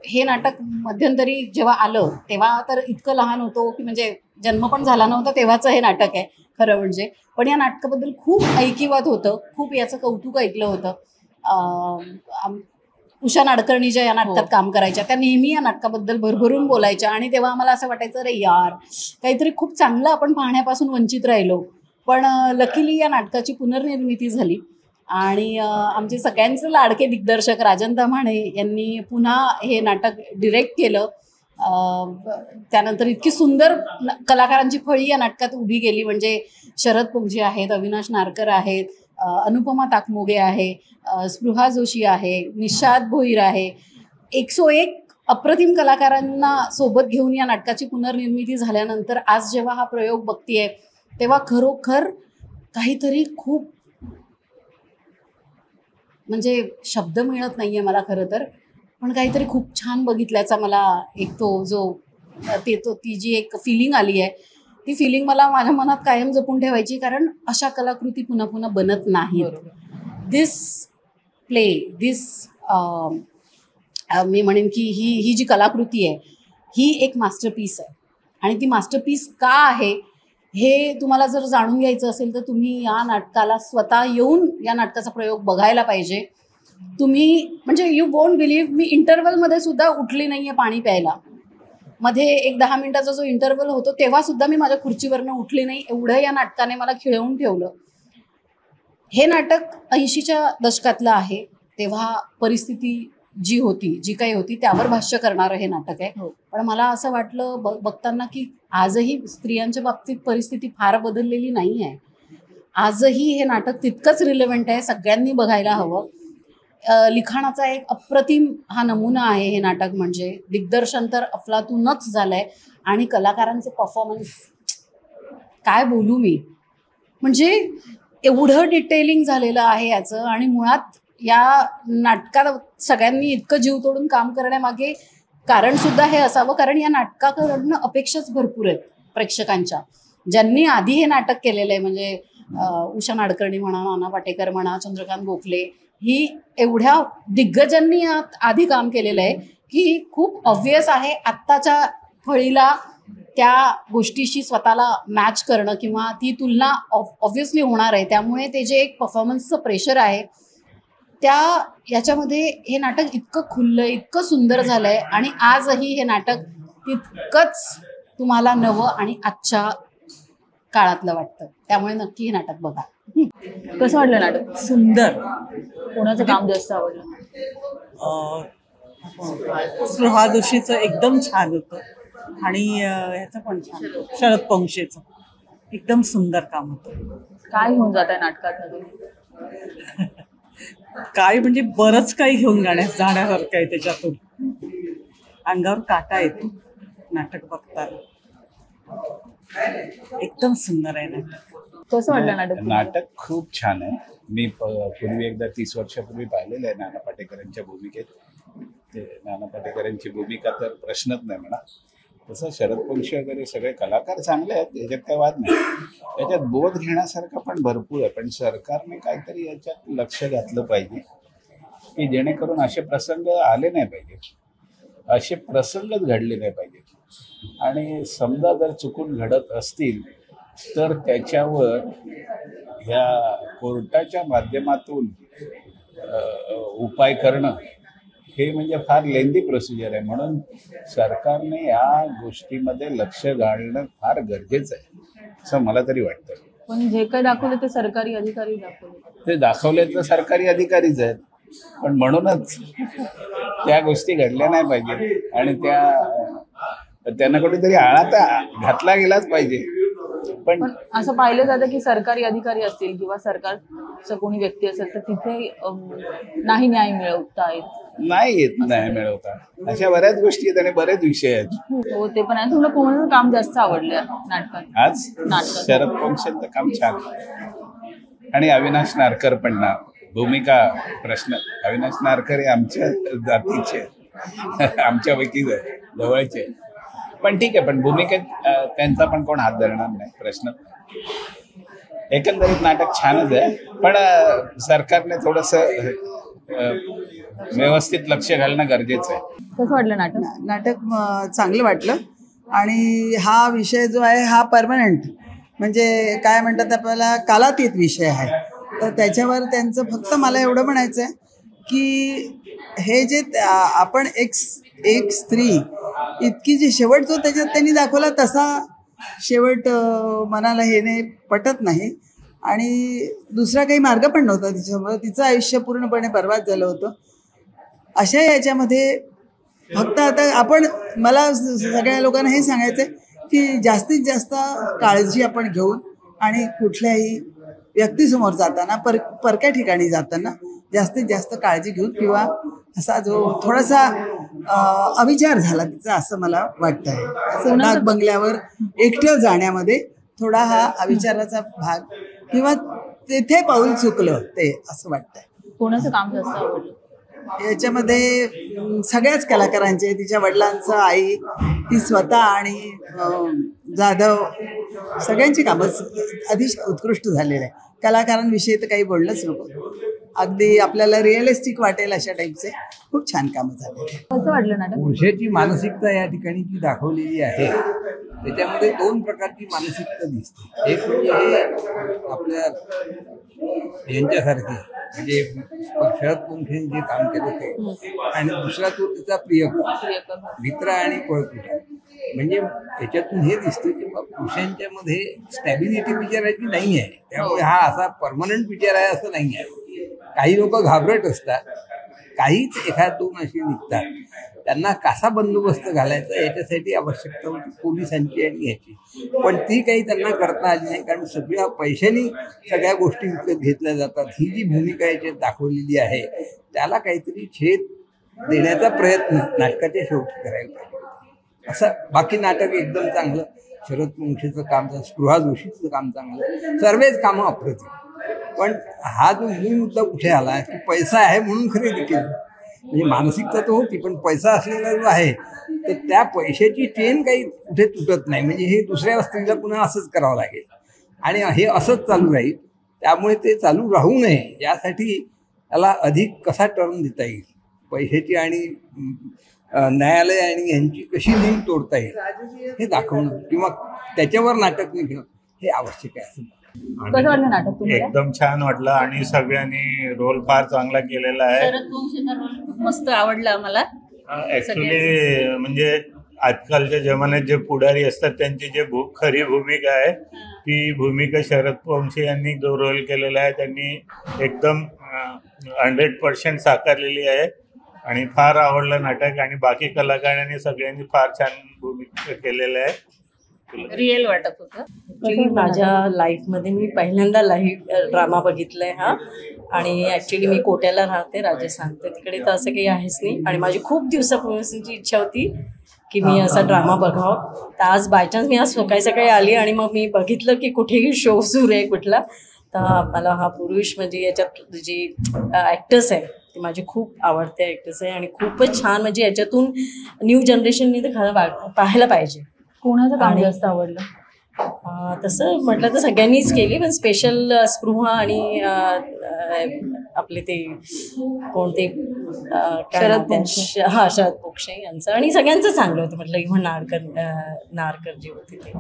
हे नाटक मध्यंतरी जेव्हा आलं तेव्हा तर इतकं लहान होतो की म्हणजे जन्म पण झाला नव्हता तेव्हाचं हे नाटक आहे खरं म्हणजे. पण या नाटकाबद्दल खूप ऐकिवात होतं, खूप याचं कौतुक ऐकलं होतं. उषा नाडकर्णी ज्या या नाटकात काम करायच्या त्या नेहमी या नाटकाबद्दल भरभरून बोलायच्या आणि तेव्हा आम्हाला असं वाटायचं अरे यार काहीतरी खूप चांगलं आपण पाहण्यापासून वंचित राहिलो. पण लकीली या नाटकाची पुनर्निर्मिती झाली आणि आमचे सगळ्यांचे लाडके दिग्दर्शक राजन ताम्हाणे यांनी पुन्हा हे नाटक डिरेक्ट केलं. त्यानंतर इतकी सुंदर कलाकारांची फळी या नाटकात उभी गेली. म्हणजे शरद पोंक्षे आहेत, अविनाश नारकर आहेत, अनुपमा ताकमोगे आहे, स्पृहा जोशी आहे, निषाद भोईर आहे. 101 अप्रतिम कलाकारांना सोबत घेऊन या नाटकाची पुनर्निर्मिती झाल्यानंतर आज जेव्हा हा प्रयोग बघतीये तेव्हा खरोखर काहीतरी खूप म्हणजे शब्द मिळत नाहीये मला खरं तर, पण काहीतरी खूप छान बघितल्याचा मला एक ती जी एक फिलिंग आली आहे ती फिलिंग मला माझ्या मनात कायम जपून ठेवायची. कारण अशा कलाकृती पुन्हा पुन्हा बनत नाहीत. दिस प्ले मी म्हणेन की ही जी कलाकृती आहे ही एक मास्टरपीस आहे. आणि ती मास्टरपीस का आहे हे तुम्हाला जर जाणून घ्यायचं असेल तर तुम्ही या नाटकाला स्वतः येऊन या नाटकाचा प्रयोग बघायला पाहिजे. तुम्ही म्हणजे यू वोंट बिलीव्ह, मी इंटरवलमध्ये सुद्धा उठली नाही आहे पाणी प्यायला. मध्ये एक 10 मिनिटाचा जो इंटरवल होतो तेव्हा सुद्धा मी माझ्या खुर्चीवरनं उठली नाही, एवढं या नाटकाने मला खिळवून ठेवलं. हे नाटक 80च्या दशकातलं आहे. तेव्हा परिस्थिती जी काही होती त्यावर भाष्य करणारं हे नाटक आहे. पण मला असं वाटलं बघताना की आजही स्त्रियांच्या बाबतीत परिस्थिती फार बदललेली नाही आहे. आजही हे नाटक तितकंच रिलेव्हंट आहे, सगळ्यांनी बघायला हवं. लिखाणाचा एक अप्रतिम हा नमुना आहे हे नाटक. म्हणजे दिग्दर्शन तर अफलातूनच झालंय आणि कलाकारांचे परफॉर्मन्स काय बोलू मी, म्हणजे एवढं डिटेलिंग झालेलं आहे याचं. आणि मुळात या नाटकात सगळ्यांनी इतकं जीव तोडून काम करण्यामागे कारण सुद्धा हे असावं, कारण या नाटकाकडनं अपेक्षाच भरपूर आहेत प्रेक्षकांच्या. ज्यांनी आधी हे नाटक केलेलं आहे म्हणजे उषा नाडकर्णी म्हणा, नाना पाटेकर म्हणा, चंद्रकांत गोखले, ही एवढ्या दिग्गजांनी आधी काम केलेलं आहे की खूप ऑब्व्हियस आहे आत्ताच्या फळीला त्या गोष्टीशी स्वतःला मॅच करणं किंवा ती तुलना ऑब्व्हियसली होणार आहे. त्यामुळे ते जे एक परफॉर्मन्सचं प्रेशर आहे याच्यामध्ये हे नाटक इतकं खुललं, इतकं सुंदर झालंय आणि आजही हे नाटक तितकंच तुम्हाला नवं आणि आजच्या काळातलं वाटतं. त्यामुळे नक्की हे नाटक बघा. कसं वाटलं नाटक? सुंदर. कोणाचं काम जास्त आवडलं? स्पृहा जोशीचं एकदम छान होतं आणि ह्याचं पण छान होतं, शरद पोंक्षेचं एकदम सुंदर काम होतं. काय घेऊन जात आहे नाटकात? काय म्हणजे बरंच काही घेऊन जाण्यासारखं आहे त्याच्यातून. अंगावर काटा येतो नाटक बघताना. एकदम सुंदर आहे नाटक. कसं वाटलं नाटक? नाटक खूप छान आहे. मी पूर्वी एकदा 30 वर्षापूर्वी पाहिलेलं आहे नाना पाटेकरांच्या भूमिकेत. ते नाना पाटेकरांची भूमिका तर प्रश्नच नाही म्हणा. तसं शरद पोंक्षे वगैरे सगळे कलाकार चांगले आहेत, याच्यात काही वाद नाही. याच्यात बोध घेण्यासारखं पण भरपूर आहे. पण सरकारने काहीतरी याच्यात लक्ष घातलं पाहिजे की जेणेकरून असे प्रसंग आले नाही पाहिजे, असे प्रसंगच घडले नाही पाहिजे. आणि समजा जर चुकून घडत असतील तर त्याच्यावर ह्या कोर्टाच्या माध्यमातून उपाय करणं हे म्हणजे फार लेंदी प्रोसिजर आहे. म्हणून सरकारने या गोष्टीमध्ये लक्ष घालणं फार गरजेचं आहे असं मला तरी वाटतं. पण जे काही दाखवलं ते सरकारी अधिकारी दाखवले. ते दाखवले तर सरकारी अधिकारीच आहेत, पण म्हणूनच त्या गोष्टी घडल्या नाही पाहिजेत आणि त्यांना कुठेतरी आळा तर घातला गेलाच पाहिजे. पण असं पाहिलं जातं की सरकारी अधिकारी असतील किंवा सरकारचं कोणी व्यक्ती असेल तर तिथे नाही न्याय मिळवता येत. नाही येत न्याय मिळवता. अशा बऱ्याच गोष्टी आहेत आणि बरेच विषय आहेत. हो ते पण आहे. तुम्हाला कोणाचं काम जास्त आवडलं नाटकात? आज शरद पोंक्षेंचं काम छान आणि अविनाश नारकर पण ना भूमिका प्रश्न. अविनाश नारकर हे आमच्या जातीचे आमच्यापैकीच आहे, जवळचे. पण ठीक आहे, पण भूमिकेत त्यांचा पण कोण हात धरणार नाही, प्रश्न. एकंदरीत नाटक छानच आहे, पण सरकारने थोडंसं व्यवस्थित लक्ष घालणं गरजेचं आहे. कसं वाटलं नाटक? नाटक चांगलं वाटलं आणि हा विषय जो आहे हा परमनंट म्हणजे काय म्हणतात आपल्याला कालातीत विषय आहे. तर त्याच्यावर त्यांचं फक्त मला एवढं म्हणायचं आहे की हे जे आपण एक स्त्री इतकी जी शेवट जो त्याच्यात त्यांनी दाखवला तसा शेवट मनाला हे पटत नाही आणि दुसरा काही मार्ग पण नव्हता तिच्यामुळे. तिचं आयुष्य पूर्णपणे बर्बाद झालं होतं. अशा याच्यामध्ये फक्त आता आपण मला सगळ्या लोकांना हे सांगायचं आहे की जास्तीत जास्त काळजी आपण घेऊन आणि कुठल्याही व्यक्तीसमोर जाताना परक्या ठिकाणी जाताना जास्तीत जास्त काळजी घेऊन किंवा असा जो थोडासा अविचार झाला तिचा असं मला वाटतं आहे. असं डाक बंगल्यावर एकटं जाण्यामध्ये थोडा हा अविचाराचा भाग किंवा तेथे पाऊल चुकलं ते असं वाटतंय. कोणाचं काम जास्त आवडलं याच्यामध्ये? सगळ्याच कलाकारांचे, तिच्या वडिलांचं, आई, ती स्वतः आणि जाधव सगळ्यांची कामं अतिशय उत्कृष्ट झालेलं आहे. कलाकारांविषयी तर काही बोलणंच नको. अगदी आपल्याला रिअलिस्टिक वाटेल अशा टाईपचे खूप छान कामं झाले. कसं वाटलं नाटक? पुरुषाची मानसिकता या ठिकाणी जी दाखवलेली आहे त्याच्यामध्ये दोन प्रकारची मानसिकता दिसते. एक म्हणजे हे आपल्या यांच्यासारखे म्हणजे शरद पोंक्षे जे काम केलं ते, आणि दुसरा तो त्याचा प्रियकर मित्र आणि पळकुटा. म्हणजे याच्यातून हे दिसतं की पुरुषांच्या मध्ये स्टॅबिलिटी विचारायची नाही आहे. त्यामुळे हा असा परमनंट विचार आहे असं नाही आहे. काही लोक घाबरट असतात, काहीच एखाद दोन असे निघतात. त्यांना कसा बंदोबस्त घालायचा याच्यासाठी आवश्यकता होती पोलिसांची आणि याची, पण ती काही त्यांना करता आली नाही. कारण सगळ्या पैशांनी सगळ्या गोष्टी विकत घेतल्या जातात. ही जी भूमिका याच्यात दाखवलेली आहे त्याला काहीतरी छेद देण्याचा प्रयत्न नाटकाच्या शेवटी करायला पाहिजे. असं बाकी नाटक एकदम चांगलं. शरद पोंक्षेचं काम, स्पृहा जोशीचं काम चांगलं, सर्वच कामं अप्रतिम. पण हा जो मूळ मुद्दा कुठे आला की पैसा आहे म्हणून खरेदी केली. म्हणजे मानसिकता तर होती, पण पैसा असलेला जो आहे तर त्या पैशाची चेन काही कुठे तुटत नाही. म्हणजे हे दुसऱ्या स्त्रीला पुन्हा असंच करावं लागेल आणि हे असंच चालू राहील. त्यामुळे ते चालू राहू नये यासाठी त्याला अधिक कसा टर्न देता येईल, पैशाची आणि न्यायालय आणि यांची कशी लिंक तोडता येईल हे दाखवणं किंवा त्याच्यावर नाटक निघणं हे आवश्यक आहे. असं कसं वाटलं नाटक तुम्हाला? एकदम छान वाटलं आणि सगळ्यांनी रोल फार चांगला केलेला आहे. शरद पोंक्षेचा रोल मस्त आवडला मला. ऍक्च्युली म्हणजे आजकालच्या जमान्यात जे पुढारी असतात त्यांची जे खरी भूमिका आहे ती भूमिका शरद पोंक्षे यांनी जो रोल केलेला आहे त्यांनी एकदम 100% साकारलेली आहे आणि फार आवडलं नाटक. आणि बाकी कलाकारांनी सगळ्यांनी फार छान भूमिका केलेलं आहे. रिअल वाटत होतं. माझ्या लाईफमध्ये मी पहिल्यांदा लाईव्ह ड्रामा बघितलाय हा. आणि ॲक्च्युली मी कोट्याला राहते, राजस्थान, तर तिकडे तर असं काही आहेच नाही. आणि माझी खूप दिवसापासूनची इच्छा होती की मी असा ड्रामा बघावं. तर आज बाय चान्स मी आज सकाळी आली आणि मग मी बघितलं की कुठेही शो सुरू आहे कुठला. तर मला हा पुरुष म्हणजे याच्यात जी ॲक्टर्स आहे ती माझी खूप आवडते ॲक्टर्स आहे आणि खूपच छान. म्हणजे याच्यातून न्यू जनरेशनने तर खरं पाहायला पाहिजे. कोणाचं काम जास्त आवडलं? तसं म्हटलं तर सगळ्यांनीच केली, पण स्पेशल स्पृहा आणि आपले ते कोणते शरद पोंक्षे. शरद पोंक्षे यांचं आणि सगळ्यांचं चांगलं होतं. म्हटलं इव्हन नारकर जे होते ते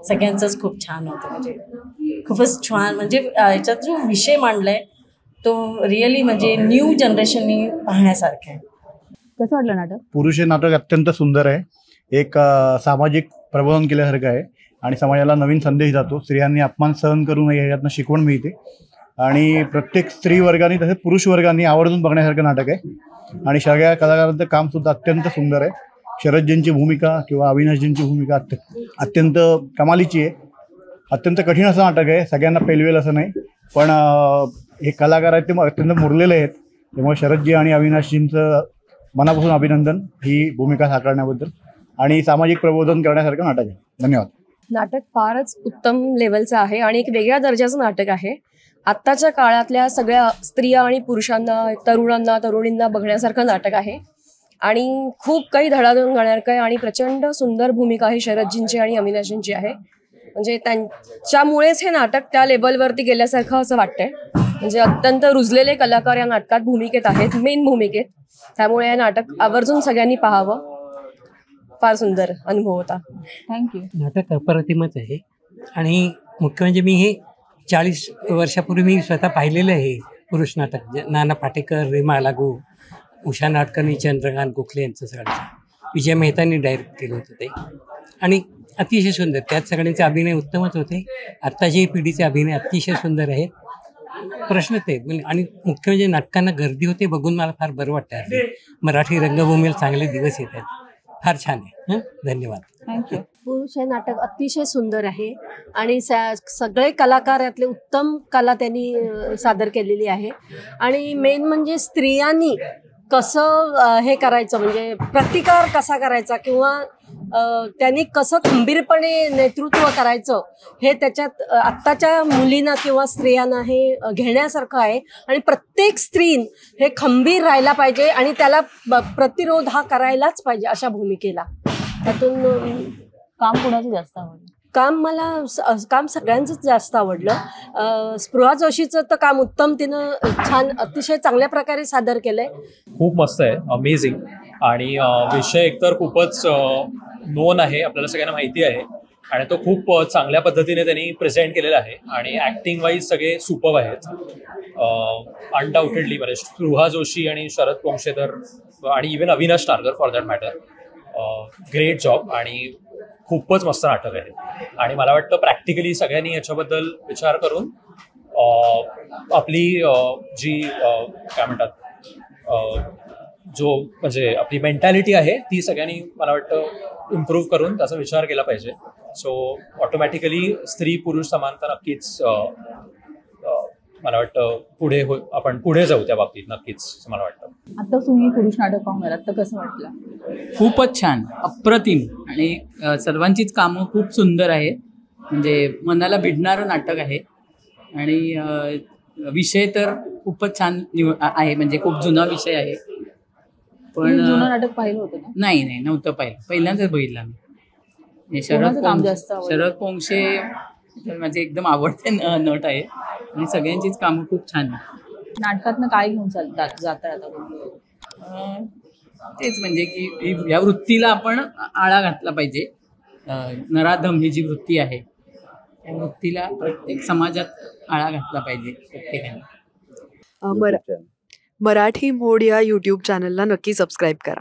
सगळ्यांचंच खूप छान होतं. म्हणजे खूपच छान. म्हणजे याच्यात जो विषय मांडलाय तो रिअली म्हणजे न्यू जनरेशननी पाहण्यासारखा आहे. कसं वाटलं नाटक? पुरुष हे नाटक अत्यंत सुंदर आहे. एक सामाजिक प्रबोधन केल्यासारखं आहे आणि समाजाला नवीन संदेश जातो. स्त्रियांनी अपमान सहन करू नये यातनं शिकवण मिळते आणि प्रत्येक स्त्री वर्गाने तसेच पुरुष वर्गाने आवर्जून बघण्यासारखं नाटक आहे आणि सगळ्या कलाकारांचं काम सुद्धा अत्यंत सुंदर आहे. शरदजींची भूमिका किंवा अविनाशजींची भूमिका अत्यंत कमालीची आहे. अत्यंत कठीण असं नाटक आहे, सगळ्यांना पेलवेल असं नाही, पण हे कलाकार आहेत ते अत्यंत मुरलेले आहेत. त्यामुळे शरदजी आणि अविनाशजींचं मनापासून अभिनंदन ही भूमिका साकारण्याबद्दल आणि सामाजिक प्रबोधन करण्यासारखं नाटक आहे. धन्यवाद. नाटक फारच उत्तम लेवलचं आहे आणि एक वेगळ्या दर्जाचं नाटक आहे. आत्ताच्या काळातल्या सगळ्या स्त्रिया आणि पुरुषांना, तरुणांना, तरुणींना बघण्यासारखं नाटक आहे आणि खूप काही धडाधड गाण्यासारखं आहे आणि प्रचंड सुंदर भूमिका आहे शरदजींची आणि अविनाशजींची आहे. म्हणजे त्यांच्यामुळेच हे नाटक त्या लेवलवरती गेल्यासारखं असं वाटतंय. म्हणजे अत्यंत रुजलेले कलाकार या नाटकात भूमिकेत आहेत, मेन भूमिकेत. त्यामुळे हे नाटक आवर्जून सगळ्यांनी पाहावं. फार सुंदर अनुभव होता. थँक्यू. नाटक अप्रतिमच आहे आणि मुख्य म्हणजे मी हे 40 वर्षापूर्वी मी स्वतः पाहिलेलं आहे पुरुष नाटक. नाना पाटेकर, रीमा लागू, उषा नाटकर्णी, चंद्रकांत गोखले यांचं सगळं. विजय मेहतांनी डायरेक्ट केलं होतं ते आणि अतिशय सुंदर. त्यात सगळ्यांचे अभिनय उत्तमच होते. आत्ताची पिढीचे अभिनय अतिशय सुंदर आहेत. प्रश्नच आहे आणि मुख्य म्हणजे नाटकांना गर्दी होते, बघून मला फार बरं वाटतं. मराठी रंगभूमीला चांगले दिवस येत आहेत. फार छान आहे. धन्यवाद. थँक्यू. पुरुष हे नाटक अतिशय सुंदर आहे आणि सगळे कलाकार यातले उत्तम कला त्यांनी सादर केलेली आहे आणि मेन म्हणजे स्त्रियांनी कसं हे करायचं, म्हणजे प्रतिकार कसा करायचा किंवा त्यांनी कसं खंबीरपणे नेतृत्व करायचं हे त्याच्यात आत्ताच्या मुलींना किंवा स्त्रियांना हे घेण्यासारखं आहे आणि प्रत्येक स्त्री हे खंबीर राहायला पाहिजे आणि त्याला प्रतिरोध हा करायलाच पाहिजे अशा भूमिकेला. त्यातून काम कोणाचं जास्त आवडलं? काम सगळ्यांचंच जास्त आवडलं. स्पृहा जोशीचं तर काम उत्तम, तिनं छान अतिशय चांगल्या प्रकारे सादर केलंय. खूप मस्त आहे, अमेझिंग. आणि विषय एकतर खूपच नोन आहे, आपल्याला सगळ्यांना माहिती आहे आणि तो खूप चांगल्या पद्धतीने त्यांनी प्रेझेंट केलेला आहे आणि ऍक्टिंग वाईज सगळे सुपर्ब आहेत. अनडाऊटेडली म्हणजे स्पृहा जोशी आणि शरद पोंक्षेकर आणि even Avinash Nargar for that matter, great job आणि खूपच मस्त नाटक आहे. आणि मला वाटतं प्रॅक्टिकली सगळ्यांनी याच्याबद्दल विचार करून आपली जी काय म्हणतात जो म्हणजे आपली मेंटॅलिटी आहे ती सगळ्यांनी मला वाटतं इम्प्रूव्ह करून त्याचा विचार केला पाहिजे. सो ऑटोमॅटिकली स्त्री पुरुष समानता नक्कीच मला वाटतं आपण पुढे जाऊ त्या बाबतीत नक्कीच मला वाटतं. आता तुम्ही पुरुष नाटक पाहून आलात तर कसं वाटलं? खूपच छान, अप्रतिम आणि सर्वांचीच कामं खूप सुंदर आहेत. म्हणजे मनाला भिडणारं नाटक आहे आणि विषय तर खूपच छान आहे. म्हणजे खूप जुना विषय आहे. पण जुनं नाटक पाहिलं होतं ना? नाही नव्हतं पाहिलं, पहिल्यांदाच बघितलं मी. शरद पोंक्षे माझे एकदम आवडते नट आहे आणि सगळ्यांचीच कामं खूप छान आहेत. नाटकातनं काय घेऊन जाताय आता? तेच म्हणजे की या वृत्तीला आपण आळा घातला पाहिजे. नराधम ही जी वृत्ती आहे त्या वृत्तीला प्रत्येक समाजात आळा घातला पाहिजे प्रत्येकाने. मराठी मोड या YouTube चॅनलला नक्की सबस्क्राईब करा.